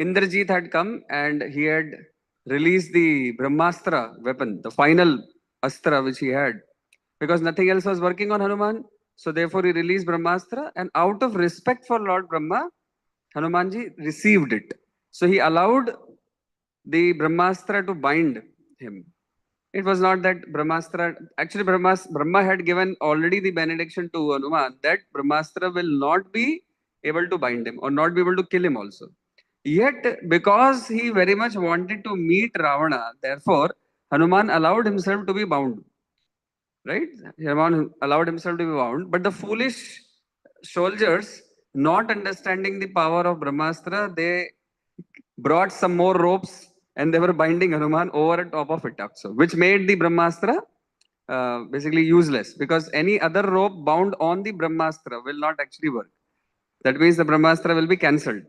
Indrajit had come and he had released the Brahmastra weapon, the final astra which he had, because nothing else was working on Hanuman. So therefore he released Brahmastra, and out of respect for Lord Brahma, Hanumanji received it. So he allowed the Brahmastra to bind him. It was not that Brahmastra, actually Brahma had given already the benediction to Hanuman that Brahmastra will not be able to bind him or not be able to kill him also. Yet, because he very much wanted to meet Ravana, therefore, Hanuman allowed himself to be bound. Right? Hanuman allowed himself to be bound. But the foolish soldiers, not understanding the power of Brahmastra, they brought some more ropes and they were binding Hanuman over the top of it also, which made the Brahmastra basically useless because any other rope bound on the Brahmastra will not actually work. That means the Brahmastra will be cancelled.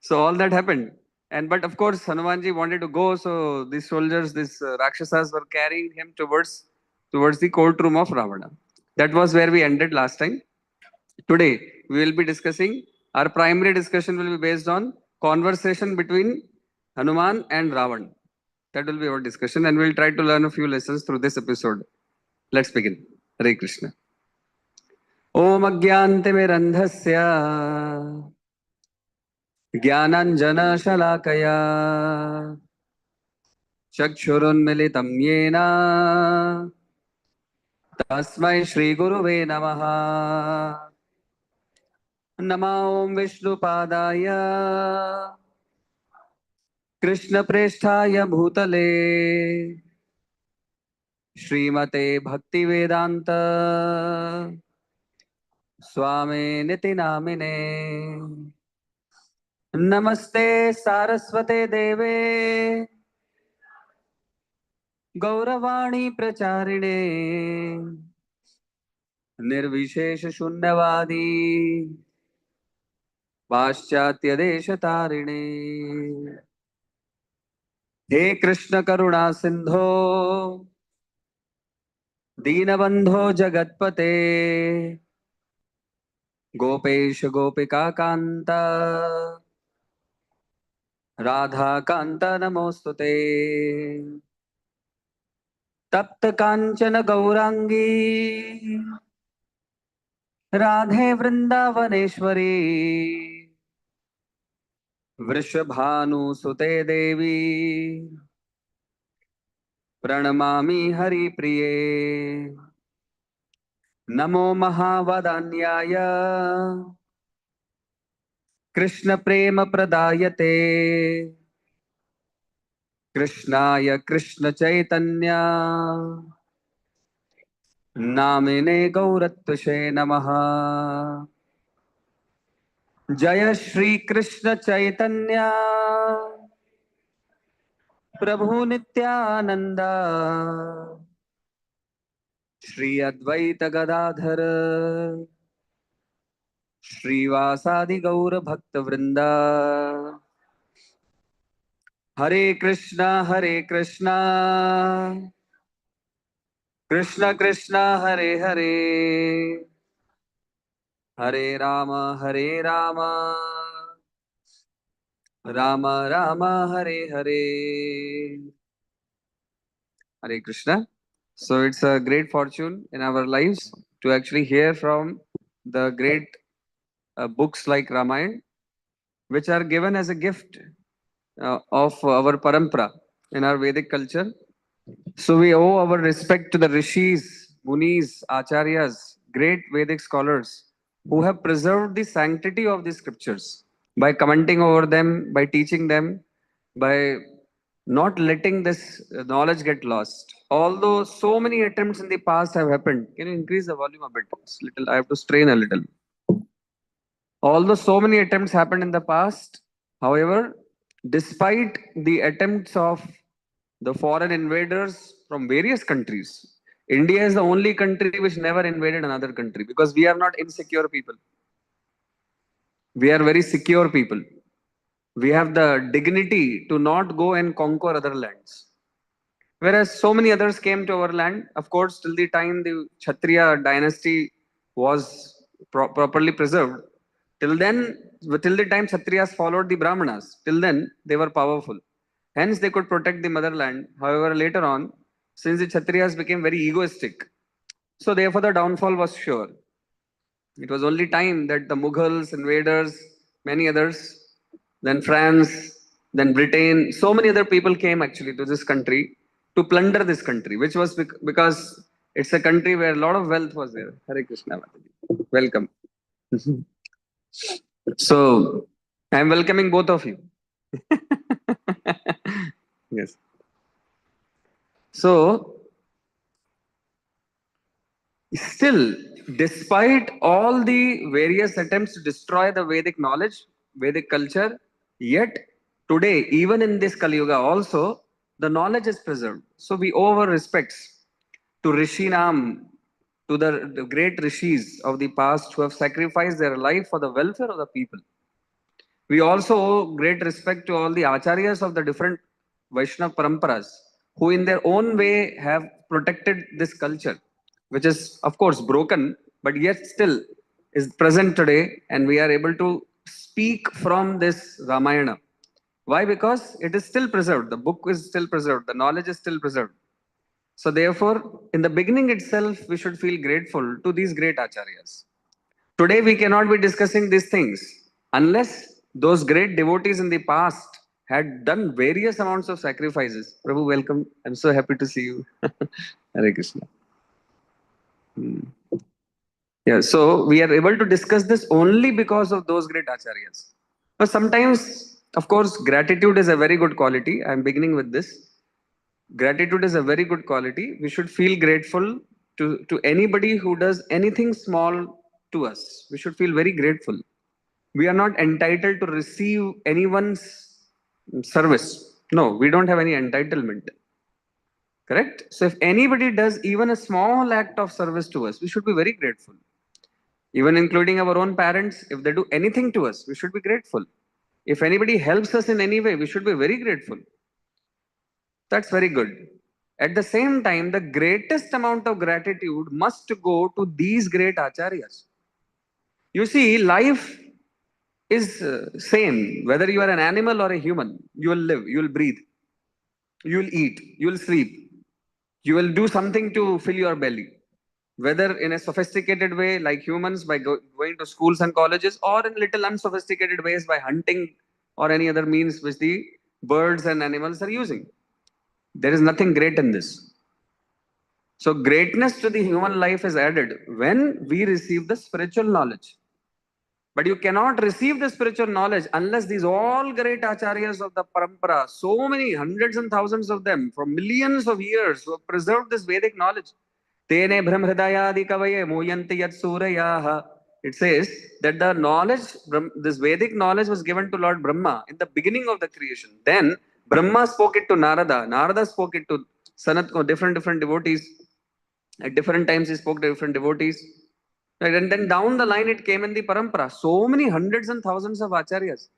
So all that happened. And but of course, Hanumanji wanted to go, so these soldiers, these Rakshasas were carrying him towards the courtroom of Ravana. That was where we ended last time. Today, we will be discussing, our primary discussion will be based on conversation between Hanuman and Ravan. That will be our discussion, and we'll try to learn a few lessons through this episode. Let's begin. Hare Krishna. Om Agyantimirandhasya Jnananjanashalakaya Chakshurunmilitam Yena Tasmai Shri Guruve Namaha. Namo Om Vishnupadaya Krishna Presthaya Bhutale Srimate Bhaktivedanta Swami Niti Namine. Namaste Saraswate Deve Gauravani Pracharine Nirvishesha Shunyavadi Paschatya Deshatarine. He Krishna Karuna Sindho Deenabandho Jagatpate Gopesh Gopika Kanta Radha Kanta Namostute Tapta Kanchana Gaurangi Radhe Vrindavaneshwari Vrishabhanu Sute Devi Pranamami Hari Priye Namo Mahavadanyaya Krishna Prema Pradayate Krishnaya Krishna Chaitanya Namine Gaurattvashe Namaha. Jaya Shri Krishna Chaitanya Prabhu Nityananda Shri Advaita Gadadhar Srivasadi Gaura Bhakta Vrinda. Hare Krishna Krishna Krishna Hare Hare Hare Rama Rama Rama Hare Hare. Hare Krishna. So it's a great fortune in our lives to actually hear from the great books like Ramayana, which are given as a gift of our parampara in our Vedic culture. So we owe our respect to the rishis, munis, acharyas, great Vedic scholars who have preserved the sanctity of the scriptures by commenting over them, by teaching them, by not letting this knowledge get lost. Although so many attempts in the past have happened. Can you increase the volume a bit? It's little, I have to strain a little. Although so many attempts happened in the past, however, despite the attempts of the foreign invaders from various countries, India is the only country which never invaded another country because we are not insecure people. We are very secure people. We have the dignity to not go and conquer other lands. Whereas so many others came to our land, of course, till the time the Kshatriya dynasty was properly preserved, Till then, till the time Kshatriyas followed the Brahmanas, till then they were powerful. Hence, they could protect the motherland. However, later on, since the Kshatriyas became very egoistic, so therefore the downfall was sure. It was only time that the Mughals, invaders, many others, then France, then Britain, so many other people came actually to this country to plunder this country, which was because it's a country where a lot of wealth was there. Hare Krishna. Mataji. Welcome. So, I'm welcoming both of you. Yes. So, still, despite all the various attempts to destroy the Vedic knowledge, Vedic culture, yet today, even in this Kali Yuga also, the knowledge is preserved. So we owe our respects to Rishi Nam, to the great rishis of the past who have sacrificed their life for the welfare of the people. We also owe great respect to all the acharyas of the different Vaishnava paramparas who, in their own way, have protected this culture, which is, of course, broken, but yet still is present today, and we are able to speak from this Ramayana. Why? Because it is still preserved, the book is still preserved, the knowledge is still preserved. So, therefore, in the beginning itself, we should feel grateful to these great acharyas. Today, we cannot be discussing these things unless those great devotees in the past had done various amounts of sacrifices. Prabhu, welcome. I'm so happy to see you. Hare Krishna. Yeah, so we are able to discuss this only because of those great acharyas. But sometimes, of course, gratitude is a very good quality. I'm beginning with this. Gratitude is a very good quality. We should feel grateful to anybody who does anything small to us. We should feel very grateful. We are not entitled to receive anyone's service. No, we don't have any entitlement. Correct? So if anybody does even a small act of service to us, we should be very grateful. Even including our own parents, if they do anything to us, we should be grateful. If anybody helps us in any way, we should be very grateful. That's very good. At the same time, the greatest amount of gratitude must go to these great acharyas. You see, life is same. Whether you are an animal or a human, you will live, you will breathe, you will eat, you will sleep, you will do something to fill your belly. Whether in a sophisticated way, like humans, by going to schools and colleges, or in little unsophisticated ways by hunting or any other means which the birds and animals are using. There is nothing great in this. So, greatness to the human life is added when we receive the spiritual knowledge. But you cannot receive the spiritual knowledge unless these all great acharyas of the parampara, so many hundreds and thousands of them, for millions of years, who have preserved this Vedic knowledge. Tene brahmhridayadi kavaye moyanti yat surayaha. It says that the knowledge, this Vedic knowledge was given to Lord Brahma in the beginning of the creation. Then Brahma spoke it to Narada. Narada spoke it to different devotees. At different times he spoke to different devotees. Right? And then down the line it came in the parampara. So many hundreds and thousands of acharyas.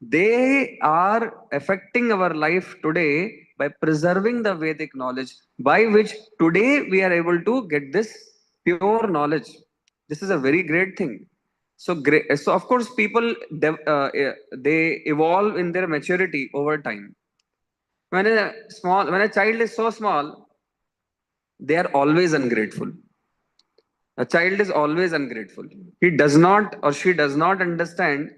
They are affecting our life today by preserving the Vedic knowledge, by which today we are able to get this pure knowledge. This is a very great thing. So great. So of course people they evolve in their maturity over time. When a child is so small, they are always ungrateful. A child is always ungrateful. He does not or she does not understand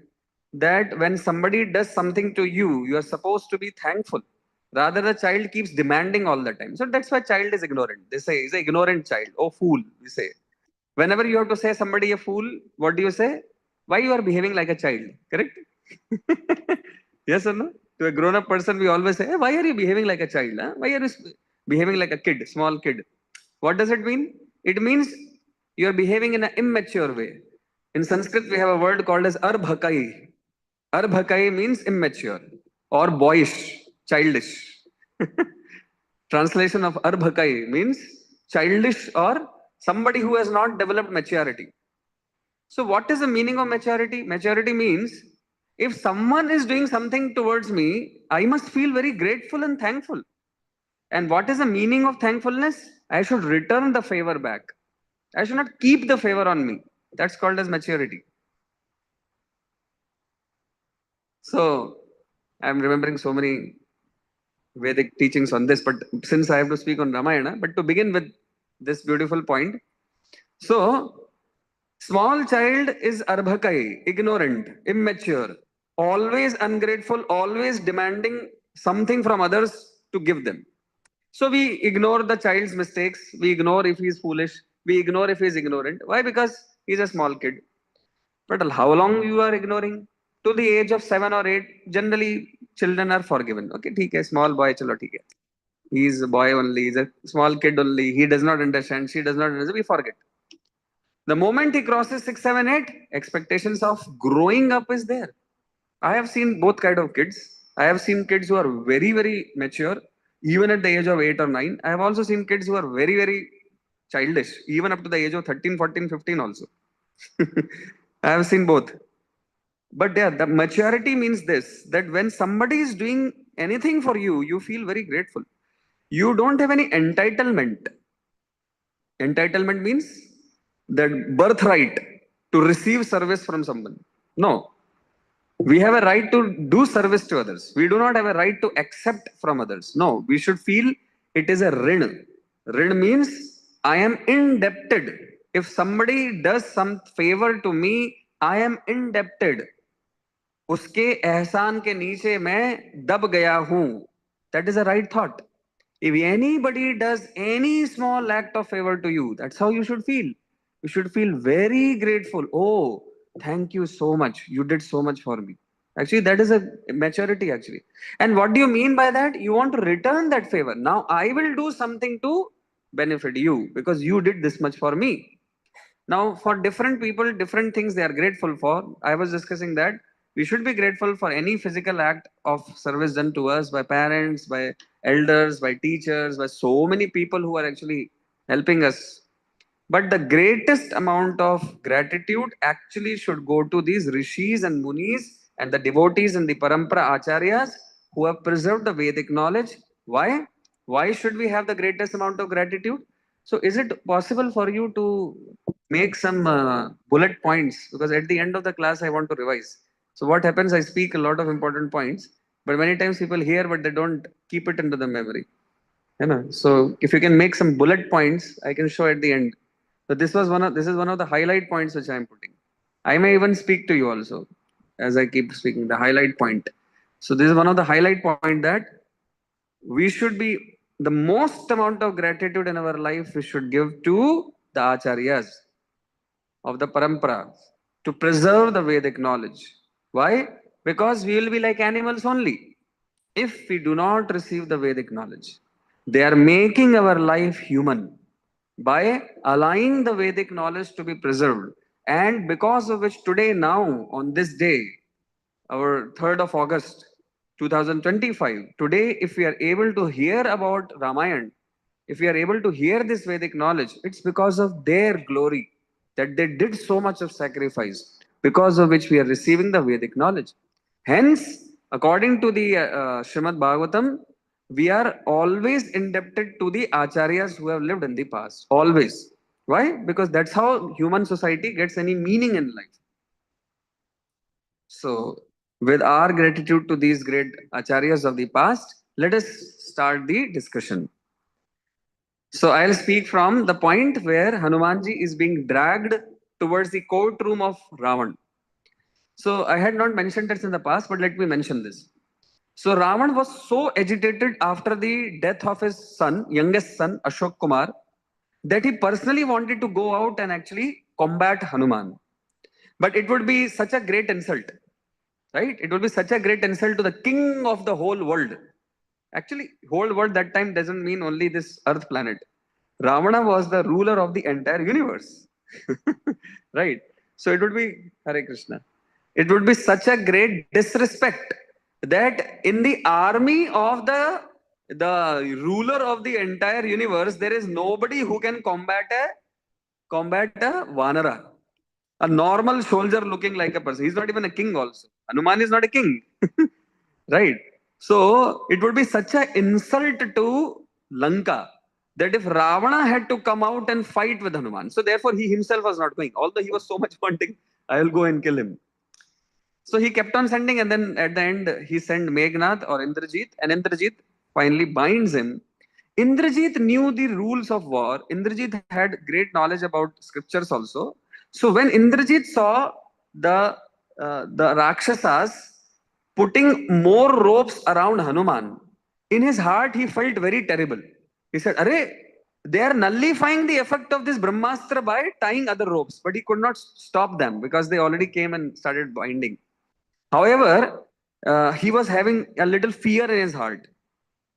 that when somebody does something to you, you are supposed to be thankful. Rather, the child keeps demanding all the time. So that's why child is ignorant. They say he's an ignorant child. Oh, fool, we say. Whenever you have to say somebody a fool, what do you say? Why you are behaving like a child? Correct? Yes or no? To a grown-up person, we always say, hey, why are you behaving like a child? Huh? Why are you behaving like a kid, small kid? What does it mean? It means you are behaving in an immature way. In Sanskrit, we have a word called as arbhakai. Arbhakai means immature or boyish, childish. Translation of arbhakai means childish or somebody who has not developed maturity. So, what is the meaning of maturity? Maturity means if someone is doing something towards me, I must feel very grateful and thankful. And what is the meaning of thankfulness? I should return the favor back. I should not keep the favor on me. That's called as maturity. So I'm remembering so many Vedic teachings on this, but since I have to speak on Ramayana, but to begin with this beautiful point. So, small child is arbhakai, ignorant, immature, always ungrateful, always demanding something from others to give them. So we ignore the child's mistakes, we ignore if he is foolish, we ignore if he is ignorant. Why? Because he's a small kid. But how long you are ignoring? To the age of 7 or 8, generally children are forgiven. Okay, ठीक है, small boy, चलो ठीक है. He's a boy only, he's a small kid only, he does not understand, she does not understand, we forget. The moment he crosses 6, 7, 8, expectations of growing up is there. I have seen both kind of kids. I have seen kids who are very, very mature, even at the age of 8 or 9. I have also seen kids who are very, very childish, even up to the age of 13, 14, 15 also. I have seen both. But yeah, the maturity means this, that when somebody is doing anything for you, you feel very grateful. You don't have any entitlement. Entitlement means that birthright to receive service from someone. No, we have a right to do service to others. We do not have a right to accept from others. No, we should feel it is a rin. Rin means I am indebted. If somebody does some favor to me, I am indebted. उसके एहसान के नीचे मैं दब गया हूं. That is a right thought. If anybody does any small act of favor to you, that's how you should feel. You should feel very grateful. Oh, thank you so much. You did so much for me. Actually, that is a maturity, actually. And what do you mean by that? You want to return that favor. Now, I will do something to benefit you because you did this much for me. Now, for different people, different things they are grateful for. I was discussing that we should be grateful for any physical act of service done to us by parents, by elders, by teachers, by so many people who are actually helping us. But the greatest amount of gratitude actually should go to these rishis and munis and the devotees and the parampara acharyas who have preserved the Vedic knowledge. Why? Why should we have the greatest amount of gratitude? So, is it possible for you to make some bullet points? Because at the end of the class, I want to revise. So, what happens? I speak a lot of important points, but many times people hear, but they don't keep it into the memory. You know? So, if you can make some bullet points, I can show at the end. So, this is one of the highlight points which I am putting. I may even speak to you also as I keep speaking. The highlight point. So, this is one of the highlight point that we should be the most amount of gratitude in our life we should give to the acharyas of the parampara to preserve the Vedic knowledge. Why? Because we will be like animals only if we do not receive the Vedic knowledge. They are making our life human by allowing the Vedic knowledge to be preserved. And because of which today, now, on this day, our 3rd of August 2025. Today, if we are able to hear about Ramayana, if we are able to hear this Vedic knowledge, it's because of their glory that they did so much of sacrifice, because of which we are receiving the Vedic knowledge. Hence, according to the Srimad Bhagavatam, we are always indebted to the acharyas who have lived in the past. Always. Why? Because that's how human society gets any meaning in life. So, with our gratitude to these great acharyas of the past, let us start the discussion. So, I'll speak from the point where Hanumanji is being dragged towards the courtroom of Ravan. So, I had not mentioned this in the past, but let me mention this. So, Ravan was so agitated after the death of his son, youngest son, Ashok Kumar, that he personally wanted to go out and actually combat Hanuman. But it would be such a great insult. Right? It will be such a great insult to the king of the whole world. Actually, whole world that time doesn't mean only this earth planet. Ravana was the ruler of the entire universe. Right? So it would be Hare Krishna. It would be such a great disrespect that in the army of the ruler of the entire universe, there is nobody who can combat a Vanara, a normal soldier looking like a person. He's not even a king also. Hanuman is not a king. Right? So it would be such an insult to Lanka that if Ravana had to come out and fight with Hanuman, so therefore he himself was not going, although he was so much wanting, I will go and kill him. So he kept on sending, and then at the end, he sent Meghnad or Indrajit, and Indrajit finally binds him. Indrajit knew the rules of war. Indrajit had great knowledge about scriptures also. So when Indrajit saw the Rakshasas putting more ropes around Hanuman, in his heart he felt very terrible. He said, "Arey, they are nullifying the effect of this Brahmastra by tying other ropes." But he could not stop them because they already came and started binding. However, he was having a little fear in his heart.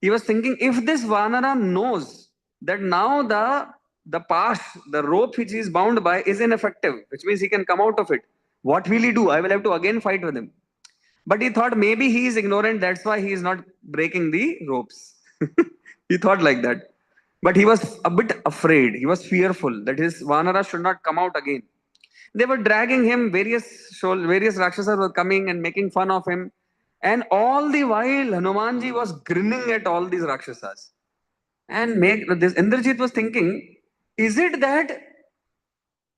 He was thinking, if this Vanara knows that now the pass, the rope which he is bound by is ineffective, which means he can come out of it, what will he do? I will have to again fight with him. But he thought maybe he is ignorant, that's why he is not breaking the ropes. He thought like that. But he was a bit afraid. He was fearful that his Vanara should not come out again. They were dragging him, various Rakshasas were coming and making fun of him. And all the while, Hanumanji was grinning at all these Rakshasas. And this Indrajit was thinking, is it that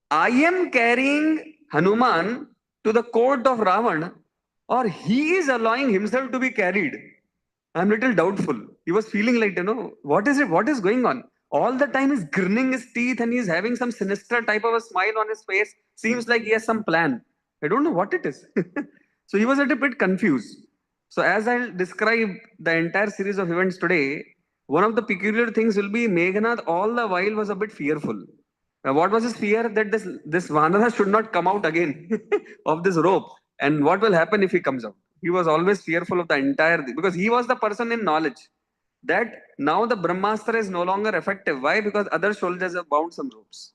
I am carrying Hanuman to the court of Ravan, or he is allowing himself to be carried? I'm little doubtful. He was feeling like, what is it? What is going on? All the time he's grinning his teeth and he's having some sinister type of a smile on his face. Seems like he has some plan. I don't know what it is. So he was a little bit confused. So as I'll describe the entire series of events today, one of the peculiar things will be Meghnad all the while was a bit fearful. What was his fear? That this Vanara should not come out again of this rope. And what will happen if he comes out? He was always fearful of the entire thing because he was the person in knowledge that now the Brahmastra is no longer effective. Why? Because other soldiers have bound some ropes.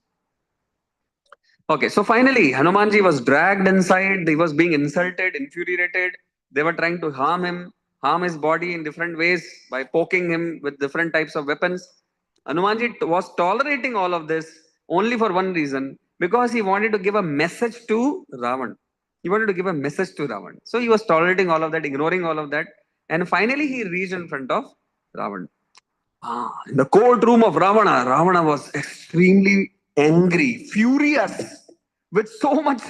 Okay, so finally, Hanumanji was dragged inside. He was being insulted, infuriated. They were trying to harm him, harm his body in different ways by poking him with different types of weapons. Hanumanji was tolerating all of this only for one reason, because he wanted to give a message to Ravan. He wanted to give a message to Ravan. So he was tolerating all of that, ignoring all of that. And finally, he reached in front of Ravan. In the courtroom of Ravana, Ravana was extremely angry, furious, with so much,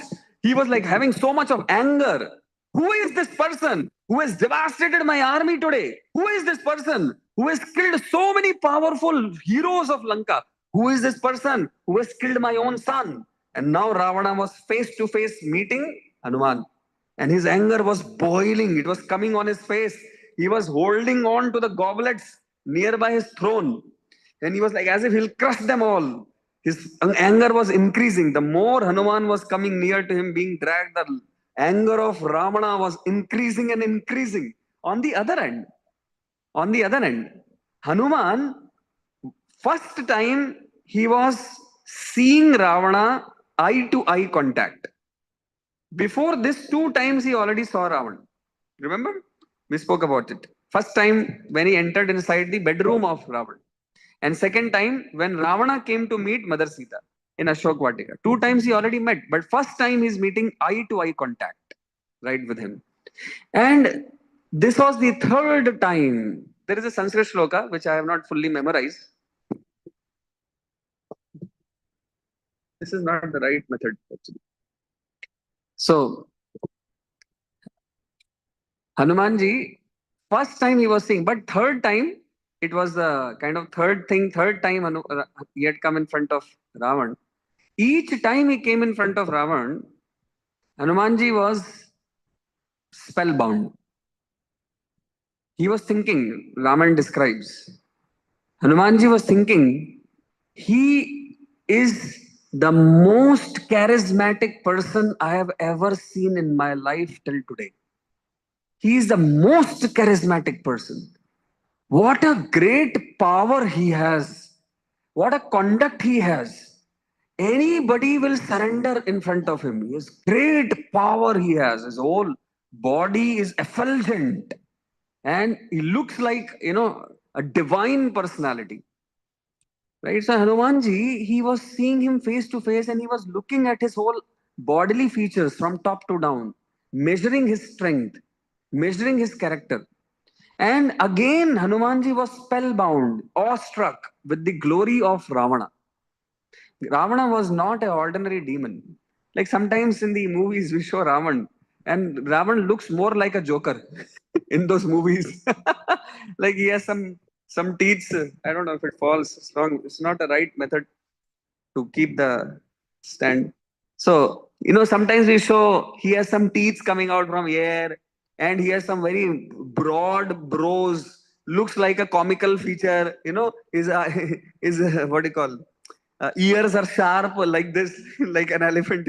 he was like having so much of anger. Who is this person who has devastated my army today? Who is this person who has killed so many powerful heroes of Lanka? Who is this person who has killed my own son? And now Ravana was face to face meeting Hanuman. And his anger was boiling, it was coming on his face. He was holding on to the goblets nearby his throne. And he was like as if he'll crush them all. His anger was increasing. The more Hanuman was coming near to him, being dragged, the anger of Ravana was increasing and increasing. On the other end, Hanuman, first time he was seeing Ravana eye to eye contact. Before this, 2 times he already saw Ravan. Remember? We spoke about it. First time when he entered inside the bedroom of Ravan. And second time when Ravana came to meet Mother Sita in Ashok Vatika. 2 times he already met, but first time he's meeting eye to eye contact, right, with him. And this was the third time. There is a Sanskrit shloka which I have not fully memorized. This is not the right method, actually. So, Hanumanji, first time he was seeing, but third time, it was the kind of third time he had come in front of Ravan. Each time he came in front of Ravan, Hanumanji was spellbound. He was thinking, Raman describes, Hanumanji was thinking, he is the most charismatic person I have ever seen in my life till today. He is the most charismatic person. What a great power he has. What a conduct he has. Anybody will surrender in front of him. He has great power he has. His whole body is effulgent. And he looks like, a divine personality. Right? So Hanumanji, he was seeing him face to face and he was looking at his whole bodily features from top to down, measuring his strength, measuring his character. And again, Hanumanji was spellbound, awestruck with the glory of Ravana. Ravana was not an ordinary demon. Like sometimes in the movies we show Ravan. And Ravan looks more like a Joker in those movies. Like he has some teeth. I don't know if it falls. It's wrong. It's not the right method to keep the stand. So, sometimes we show he has some teeth coming out from here and he has some very broad brows, looks like a comical feature, his, his what do you call, ears are sharp like this, like an elephant,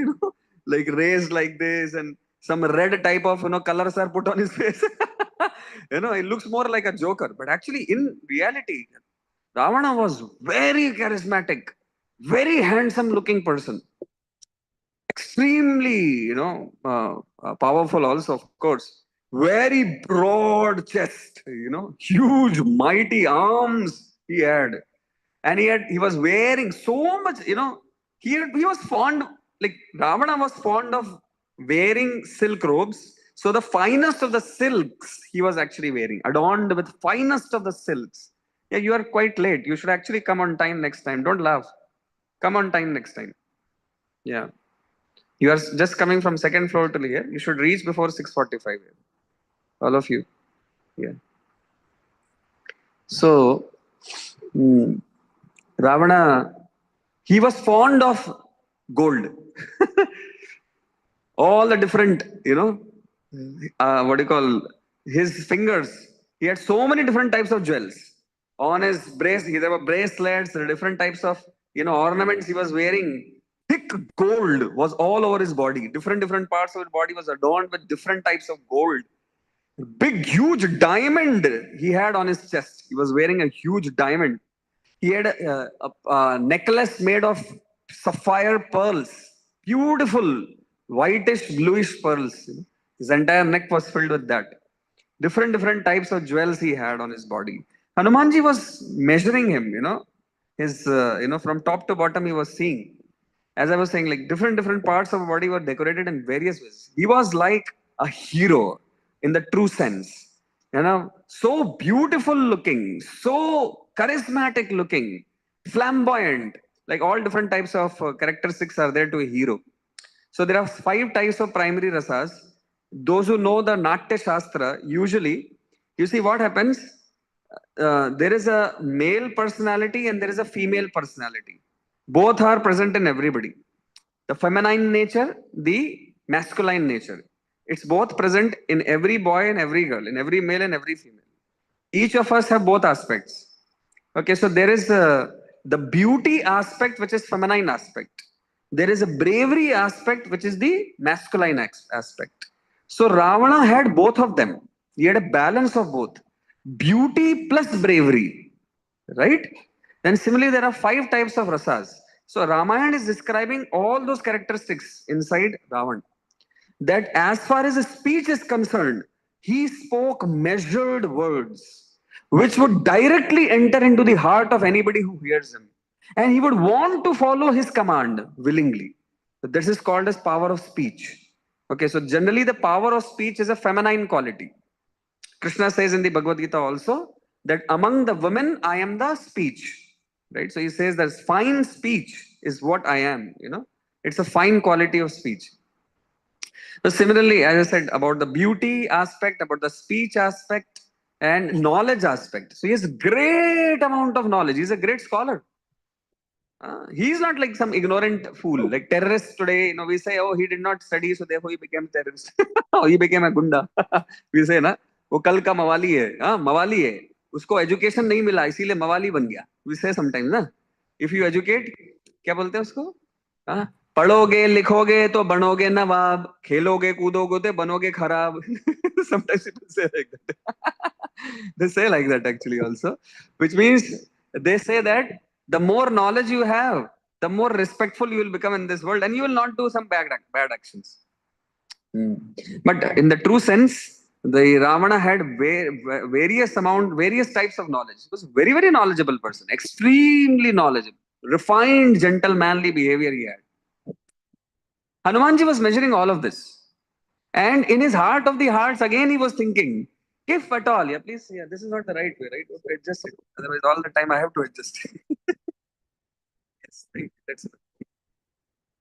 like raised like this, and some red type of, colors are put on his face. It looks more like a joker, but actually in reality, Ravana was very charismatic, very handsome looking person, extremely, powerful also, of course. Very broad chest, huge, mighty arms he had. And he was wearing so much, he was fond, like Ravana was fond of wearing silk robes. So the finest of the silks he was actually wearing, adorned with finest of the silks. Yeah, you are quite late. You should actually come on time next time. Don't laugh. Come on time next time. Yeah. You are just coming from second floor to here. You should reach before 6:45. All of you. Yeah. So, mm, Ravana, he was fond of gold. All the different, what do you call, his fingers. He had so many different types of jewels. On his there were bracelets, there were different types of, ornaments he was wearing. Thick gold was all over his body. Different parts of his body was adorned with different types of gold. Big, huge diamond he had on his chest. He was wearing a huge diamond. He had a necklace made of sapphire pearls, beautiful whitish, bluish pearls. His entire neck was filled with that. Different types of jewels he had on his body. Hanumanji was measuring him, his, from top to bottom he was seeing. As I was saying, like different parts of the body were decorated in various ways. He was like a hero in the true sense. So beautiful looking, so charismatic looking, flamboyant. Like all different types of characteristics are there to a hero. So there are 5 types of primary rasas. Those who know the Natya Shastra, usually, you see what happens? There is a male personality and there is a female personality. Both are present in everybody. The feminine nature, the masculine nature. It's both present in every boy and every girl, in every male and every female. Each of us have both aspects. Okay, so there is the beauty aspect, which is feminine aspect. There is a bravery aspect, which is the masculine aspect. So Ravana had both of them. He had a balance of both. Beauty plus bravery, right? Then similarly, there are 5 types of rasas. So Ramayana is describing all those characteristics inside Ravan. That as far as his speech is concerned, he spoke measured words, which would directly enter into the heart of anybody who hears him. And he would want to follow his command willingly. So this is called as power of speech. Okay, so generally the power of speech is a feminine quality. Krishna says in the Bhagavad Gita also that among the women I am the speech. Right? So he says that fine speech is what I am, It's a fine quality of speech. So similarly, as I said about the beauty aspect, about the speech aspect, and knowledge aspect. So he has great amount of knowledge. He's a great scholar. He's not like some ignorant fool, like terrorists today. We say, oh, he did not study, so therefore he became terrorist. Oh, he became a gunda. We say ना, वो कल का मवाली है, मवाली है. उसको education नहीं मिला, इसीलिए मवाली बन गया. We say sometimes ना, if you educate, क्या बोलते हैं उसको? पढ़ोगे लिखोगे तो बनोगे नवाब, खेलोगे कूदोगे तो बनोगे खराब. Sometimes it say like that. They say like that actually also, which means they say that the more knowledge you have, the more respectful you will become in this world, and you will not do some bad actions. But in the true sense, the Ravana had various types of knowledge. He was very knowledgeable person, extremely knowledgeable, refined, gentle, manly behavior he had. Hanumanji was measuring all of this. And in his heart of the hearts, again he was thinking, if at all, yeah, please, yeah, this is not the right way, right? Okay, adjust it. Otherwise, all the time I have to adjust. Yes, right. That's it.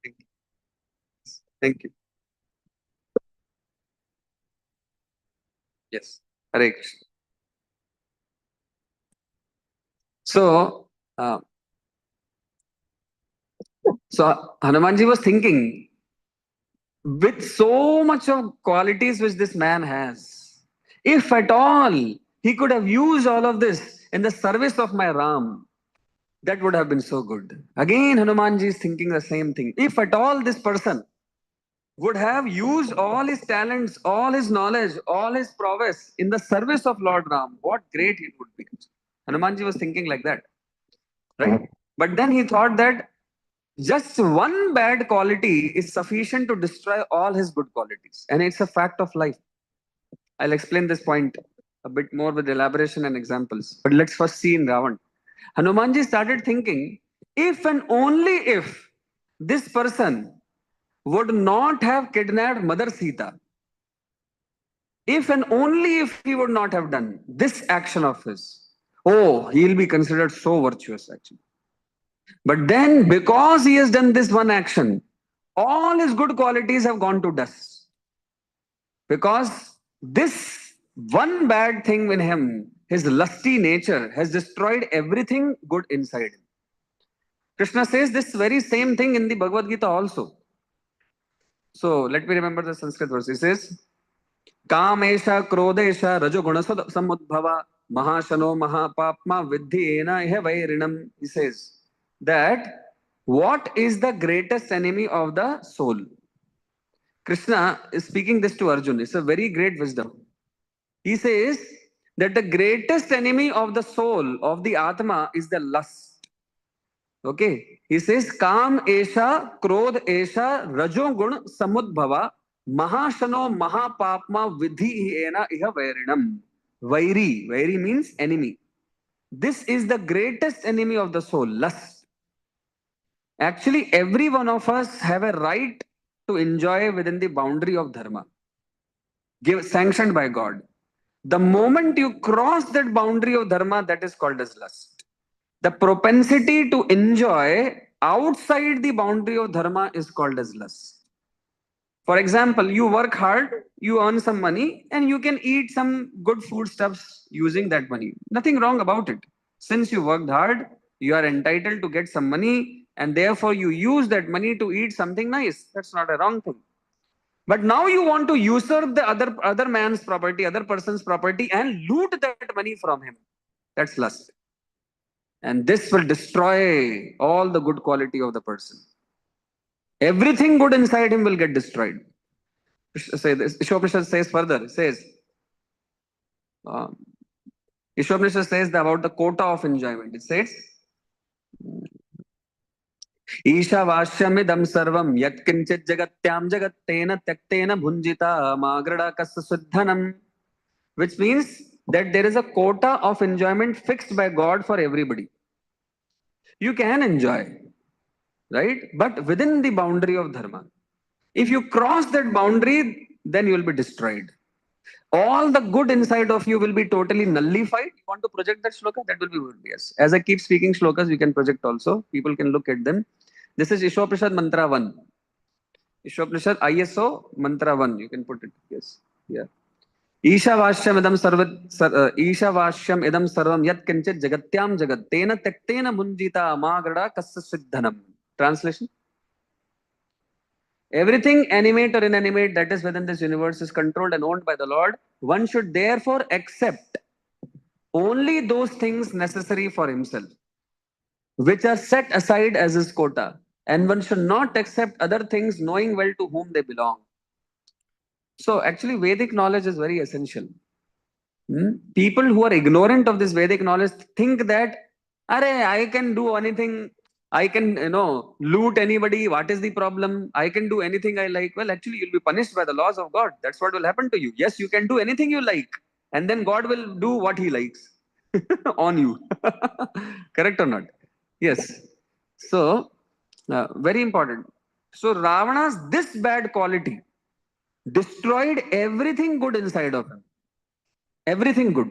Thank you. Thank you. Yes. Hare Krishna. So, Hanumanji was thinking, with so much of qualities which this man has, if at all he could have used all of this in the service of my Ram, that would have been so good. Again, Hanumanji is thinking the same thing. If at all this person would have used all his talents, all his knowledge, all his prowess in the service of Lord Ram, what great it would be. Hanumanji was thinking like that, right? But then he thought that just one bad quality is sufficient to destroy all his good qualities. And it's a fact of life. I'll explain this point a bit more with elaboration and examples. But let's first see in Ravan. Hanumanji started thinking, if and only if this person would not have kidnapped Mother Sita, if and only if he would not have done this action of his, oh, he'll be considered so virtuous actually. But then, because he has done this one action, all his good qualities have gone to dust. Because this one bad thing in him, his lusty nature, has destroyed everything good inside him. Krishna says this very same thing in the Bhagavad Gita also. So let me remember the Sanskrit verse. He says, Kamesha, Krodesha, Rajoguna Samudbhava, Mahashano, Mahapapma, Vidhi Ena Ihe Vairinam. He says that what is the greatest enemy of the soul? Krishna is speaking this to Arjun. It's a very great wisdom. He says that the greatest enemy of the soul, of the Atma, is the lust. Okay. He says, Kam Esha, Krodh Esha, Rajogun Samudbhava, Mahashano Mahapapma Vidhi Ena Iha Vairinam. Vairi. Vairi means enemy. This is the greatest enemy of the soul, lust. Actually, every one of us have a right to enjoy within the boundary of dharma, sanctioned by God. The moment you cross that boundary of dharma, that is called as lust. The propensity to enjoy outside the boundary of dharma is called as lust. For example, you work hard, you earn some money, and you can eat some good foodstuffs using that money. Nothing wrong about it. Since you worked hard, you are entitled to get some money, and therefore you use that money to eat something nice. That's not a wrong thing. But now you want to usurp the other man's property, other person's property, and loot that money from him. That's lust. And this will destroy all the good quality of the person. Everything good inside him will get destroyed. Ishwanishad says further, it says, uh, Ishwanishad says about the quota of enjoyment. It says, ईशावास्यमिदं सर्वं यत्किंचित् जगत्यां जगत्तेन त्यक्तेन भुञ्जिता मागृडाकस्य सुद्धनम्, which means that there is a quota of enjoyment fixed by God for everybody. You can enjoy, right? But within the boundary of dharma. If you cross that boundary, then you will be destroyed. All the good inside of you will be totally nullified. You want to project that shloka? That will be good. Yes. As I keep speaking shlokas, you can project also. People can look at them. This is Ishwaprasad Mantra 1. Ishwaprasad ISO Mantra 1. You can put it. Yes. Yeah. ईशावास्यम idam sarvam yat kinchit jagatyam jagat tena tektena munjita magrada kassa siddhanam. Translation: everything animate or inanimate that is within this universe is controlled and owned by the Lord. One should therefore accept only those things necessary for himself, which are set aside as his quota, and one should not accept other things knowing well to whom they belong. So actually Vedic knowledge is very essential. People who are ignorant of this Vedic knowledge think that, I can do anything. I can, loot anybody. What is the problem? I can do anything I like. Well, actually, you'll be punished by the laws of God. That's what will happen to you. Yes, you can do anything you like. And then God will do what he likes on you. Correct or not? Yes. So, very important. So, Ravana's this bad quality destroyed everything good inside of him. Everything good.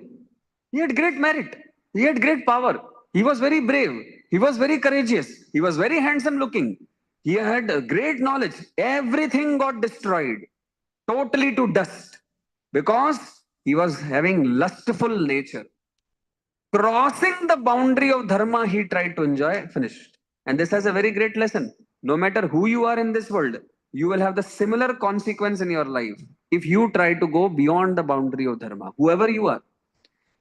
He had great merit. He had great power. He was very brave. He was very courageous. He was very handsome looking. He had great knowledge. Everything got destroyed totally to dust because He was having lustful nature. Crossing the boundary of dharma, he tried to enjoy, finished. And this has a very great lesson. No matter who you are in this world, you will have the similar consequence in your life if you try to go beyond the boundary of dharma, whoever you are.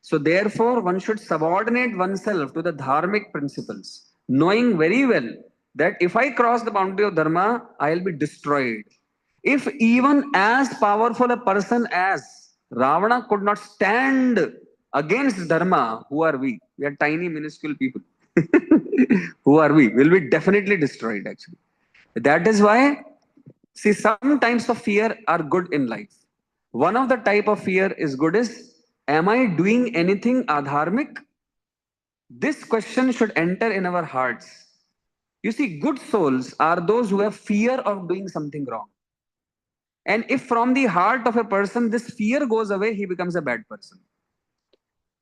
So, therefore, one should subordinate oneself to the dharmic principles, knowing very well that if I cross the boundary of dharma, I'll be destroyed. If even as powerful a person as Ravana could not stand against dharma, who are we? We are tiny, minuscule people. Who are we? Will be definitely destroyed, actually. That is why, see, some types of fear are good in life. One of the type of fear is good is, am I doing anything adharmic? This question should enter in our hearts. You see, good souls are those who have fear of doing something wrong. And if from the heart of a person this fear goes away, he becomes a bad person.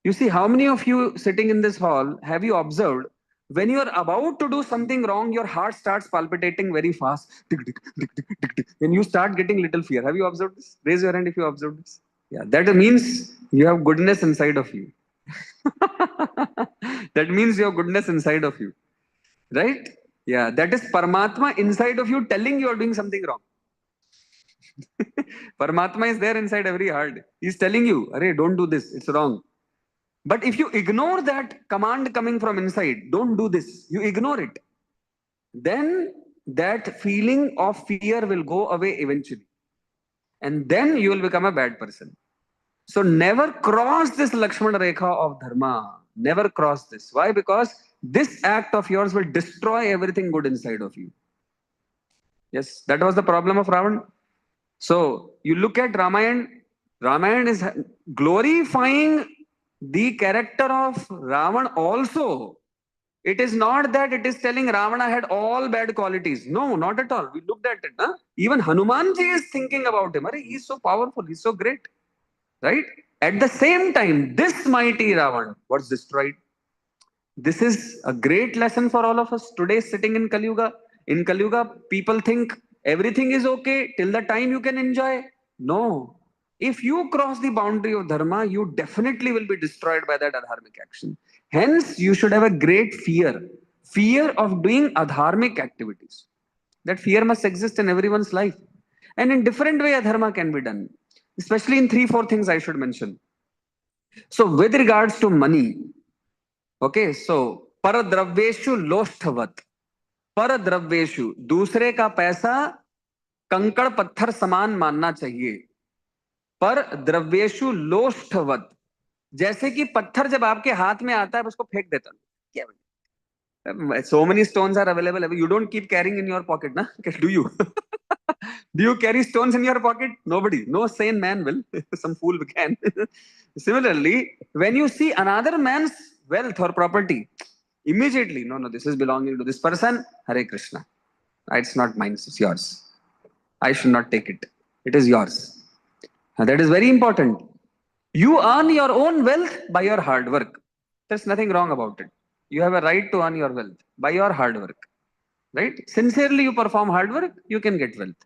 You see, how many of you sitting in this hall have you observed when you are about to do something wrong, your heart starts palpitating very fast. Tick, tick, tick, tick, tick, tick. And you start getting little fear. Have you observed this? Raise your hand if you observed this. Yeah, that means you have goodness inside of you. That means you have goodness inside of you. Right? Yeah, that is Paramatma inside of you telling you are doing something wrong. Paramatma is there inside every heart. He's telling you, Arey, don't do this, it's wrong. But if you ignore that command coming from inside, don't do this, you ignore it, then that feeling of fear will go away eventually. And then you will become a bad person. So never cross this Lakshmana Rekha of Dharma. Never cross this. Why? Because this act of yours will destroy everything good inside of you. Yes, that was the problem of Ravan. So you look at Ramayana, Ramayana is glorifying the character of Ravan also. It is not that it is telling Ravana had all bad qualities. No, not at all. We looked at it. Huh? Even Hanumanji is thinking about him. He's so powerful, he's so great. Right? At the same time, this mighty Ravan was destroyed. This is a great lesson for all of us today sitting in Kali Yuga. In Kali Yuga, people think everything is okay till the time you can enjoy. No. If you cross the boundary of dharma, you definitely will be destroyed by that adharmic action. Hence, you should have a great fear of doing adharmic activities. That fear must exist in everyone's life. And in different way, adharma can be done. Especially in 3-4 things I should mention. So, with regards to money, okay, so paradravyeshu लोष्ठवत, paradravyeshu, दूसरे का पैसा कंकड़ पत्थर समान मानना चाहिए. पर द्रव्येशु लोष्ठवत, जैसे कि पत्थर जब आपके हाथ में आता है उसको फेंक देता. क्या, so many stones are available. You don't keep carrying in your pocket, na? Do you? Do you carry stones in your pocket? Nobody. No sane man will. Some fool can. Similarly, when you see another man's wealth or property, immediately, no, this is belonging to this person. Hare Krishna. It's not mine, it's yours. I should not take it. It is yours. Now, that is very important. You earn your own wealth by your hard work. There's nothing wrong about it. You have a right to earn your wealth by your hard work. Right? Sincerely, you perform hard work, you can get wealth.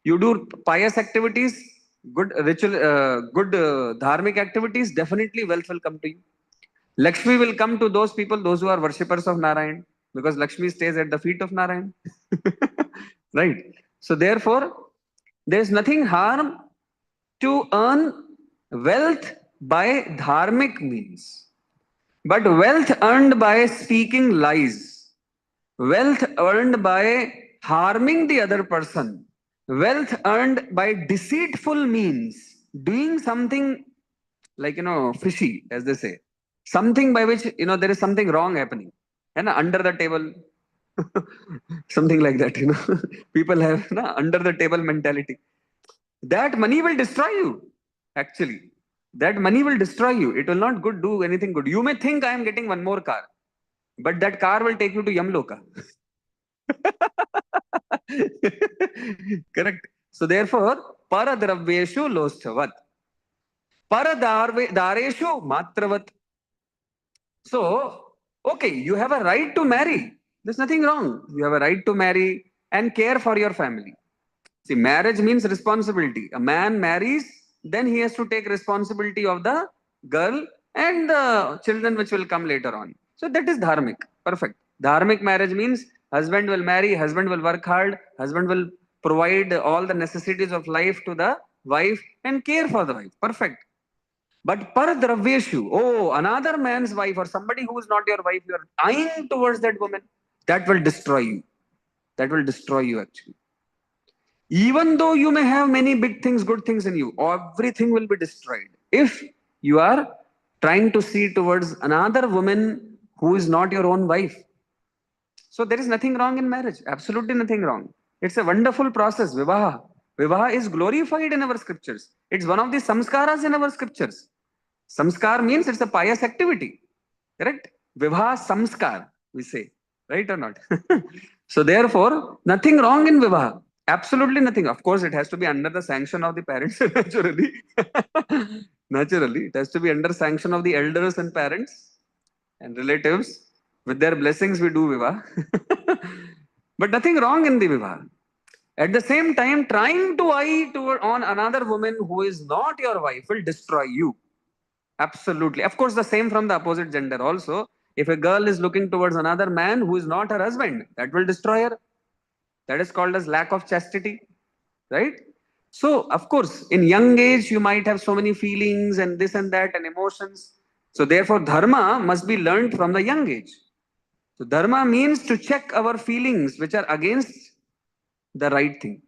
You do pious activities, good ritual, good dharmic activities, definitely wealth will come to you. Lakshmi will come to those people, those who are worshippers of Narayan, because Lakshmi stays at the feet of Narayan. Right? So therefore, there is nothing harm to earn wealth by dharmic means. But wealth earned by speaking lies, wealth earned by harming the other person, wealth earned by deceitful means, doing something like, fishy, as they say, something by which, there is something wrong happening, and under the table, something like that, people have under the table mentality. That money will destroy you, actually. That money will destroy you. It will not do anything good. You may think I am getting one more car, but that car will take you to Yamloka. Correct. So therefore, paradravyeshu lostavat, paradareshu matravat. So, okay, you have a right to marry. There's nothing wrong. You have a right to marry and care for your family. See, marriage means responsibility. A man marries then he has to take responsibility of the girl and the children which will come later on. So that is dharmic. Perfect. Dharmic marriage means husband will marry, husband will work hard, husband will provide all the necessities of life to the wife and care for the wife. Perfect. But par dravyeshu, oh, another man's wife or somebody who is not your wife, you are eyeing towards that woman, that will destroy you. That will destroy you actually. Even though you may have many big things, good things in you, everything will be destroyed if you are trying to see towards another woman who is not your own wife. So there is nothing wrong in marriage, absolutely nothing wrong. It's a wonderful process, vivaha. Vivaha is glorified in our scriptures. It's one of the samskaras in our scriptures. Samskar means it's a pious activity, correct? Vivaha samskar, we say, right or not? So therefore, nothing wrong in vivaha. Absolutely nothing. Of course, it has to be under the sanction of the parents, naturally. Naturally, it has to be under sanction of the elders and parents and relatives. With their blessings, we do vivaha. But nothing wrong in the vivaha. At the same time, trying to eye toward on another woman who is not your wife will destroy you. Absolutely. Of course, the same from the opposite gender also. If a girl is looking towards another man who is not her husband, that will destroy her. That is called as lack of chastity, right? So, of course, in young age, you might have so many feelings and this and that and emotions. So, therefore, dharma must be learned from the young age. So, dharma means to check our feelings which are against the right thing.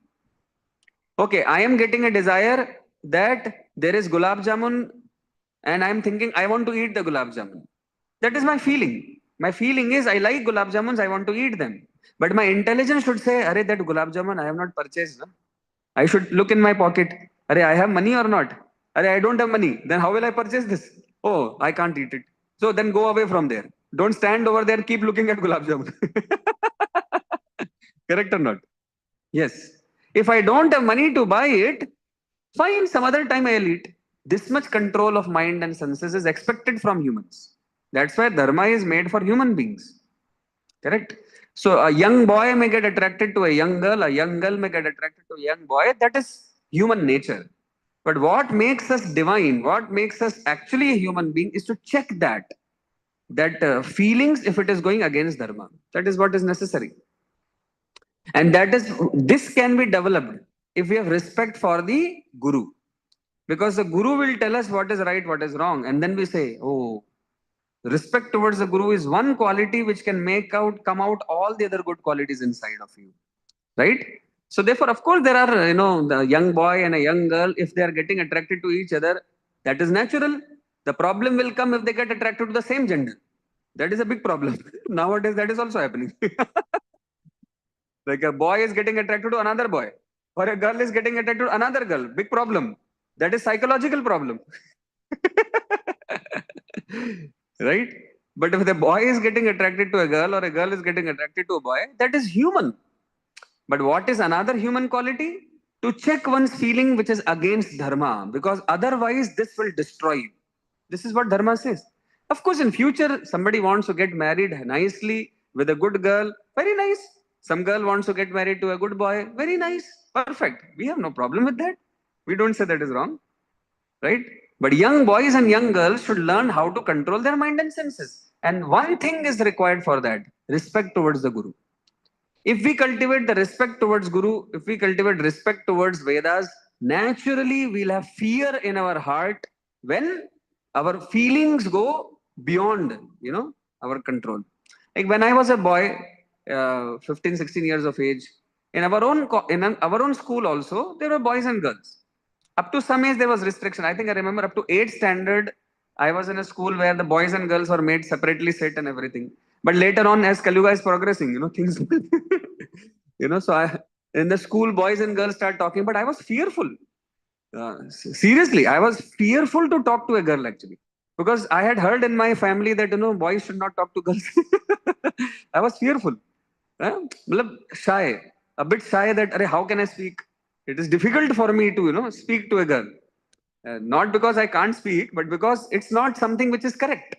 Okay, I am getting a desire that there is gulab jamun and I am thinking I want to eat the gulab jamun. That is my feeling. My feeling is I like gulab jamuns, I want to eat them. But my intelligence should say, Arey, that gulab jamun I have not purchased. No? I should look in my pocket. Arey, I have money or not? Arey, I don't have money. Then how will I purchase this? Oh, I can't eat it. So then go away from there. Don't stand over there, keep looking at gulab jamun. Correct or not? Yes. If I don't have money to buy it, fine, some other time I'll eat. This much control of mind and senses is expected from humans. That's why dharma is made for human beings. Correct? So a young boy may get attracted to a young girl may get attracted to a young boy. That is human nature. But what makes us divine, what makes us actually a human being is to check that feelings if it is going against dharma. That is what is necessary. And that is this can be developed if we have respect for the guru. Because the guru will tell us what is right, what is wrong. And then we say, oh, respect towards the guru is one quality which can come out all the other good qualities inside of you. Right? So therefore, of course, there are, the young boy and a young girl, if they are getting attracted to each other, that is natural. The problem will come if they get attracted to the same gender. That is a big problem. Nowadays, that is also happening. Like a boy is getting attracted to another boy, or a girl is getting attracted to another girl. Big problem. That is psychological problem. Right? But if the boy is getting attracted to a girl or a girl is getting attracted to a boy, that is human. But what is another human quality? To check one's feeling which is against dharma, because otherwise this will destroy you. This is what dharma says. Of course, in future, somebody wants to get married nicely with a good girl. Very nice. Some girl wants to get married to a good boy. Very nice. Perfect. We have no problem with that. We don't say that is wrong. Right? But young boys and young girls should learn how to control their mind and senses. And one thing is required for that: respect towards the guru. If we cultivate the respect towards Guru, if we cultivate respect towards Vedas, naturally we'll have fear in our heart when our feelings go beyond, our control. Like when I was a boy, 15, 16 years of age, in our own school also, there were boys and girls. Up to some age, there was restriction. I think I remember up to 8th standard, I was in a school where the boys and girls were made separately sit and everything. But later on, as Kaluga is progressing, things, so in the school, boys and girls start talking, but I was fearful. Seriously, I was fearful to talk to a girl actually. Because I had heard in my family that, boys should not talk to girls. I was fearful. Shy, a bit shy that, how can I speak? It is difficult for me to, speak to a girl. Not because I can't speak, but because it's not something which is correct.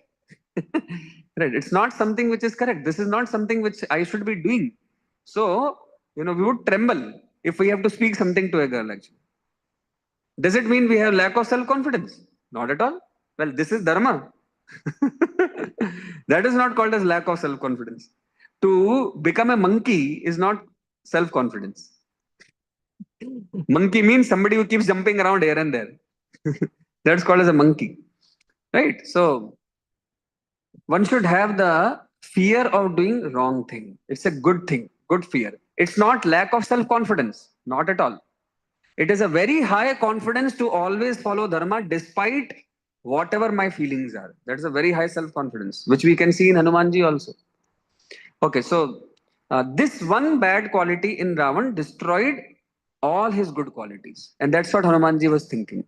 Right? It's not something which is correct. This is not something which I should be doing. So, we would tremble if we have to speak something to a girl, actually. Does it mean we have lack of self-confidence? Not at all. Well, this is dharma. That is not called as lack of self-confidence. To become a monkey is not self-confidence. Monkey means somebody who keeps jumping around here and there. That's called as a monkey, right? So one should have the fear of doing wrong thing. It's a good thing, good fear. It's not lack of self-confidence, not at all. It is a very high confidence to always follow dharma despite whatever my feelings are. That's a very high self-confidence, which we can see in Hanumanji also. Okay, so this one bad quality in Ravan destroyed all his good qualities. And that's what Hanumanji was thinking.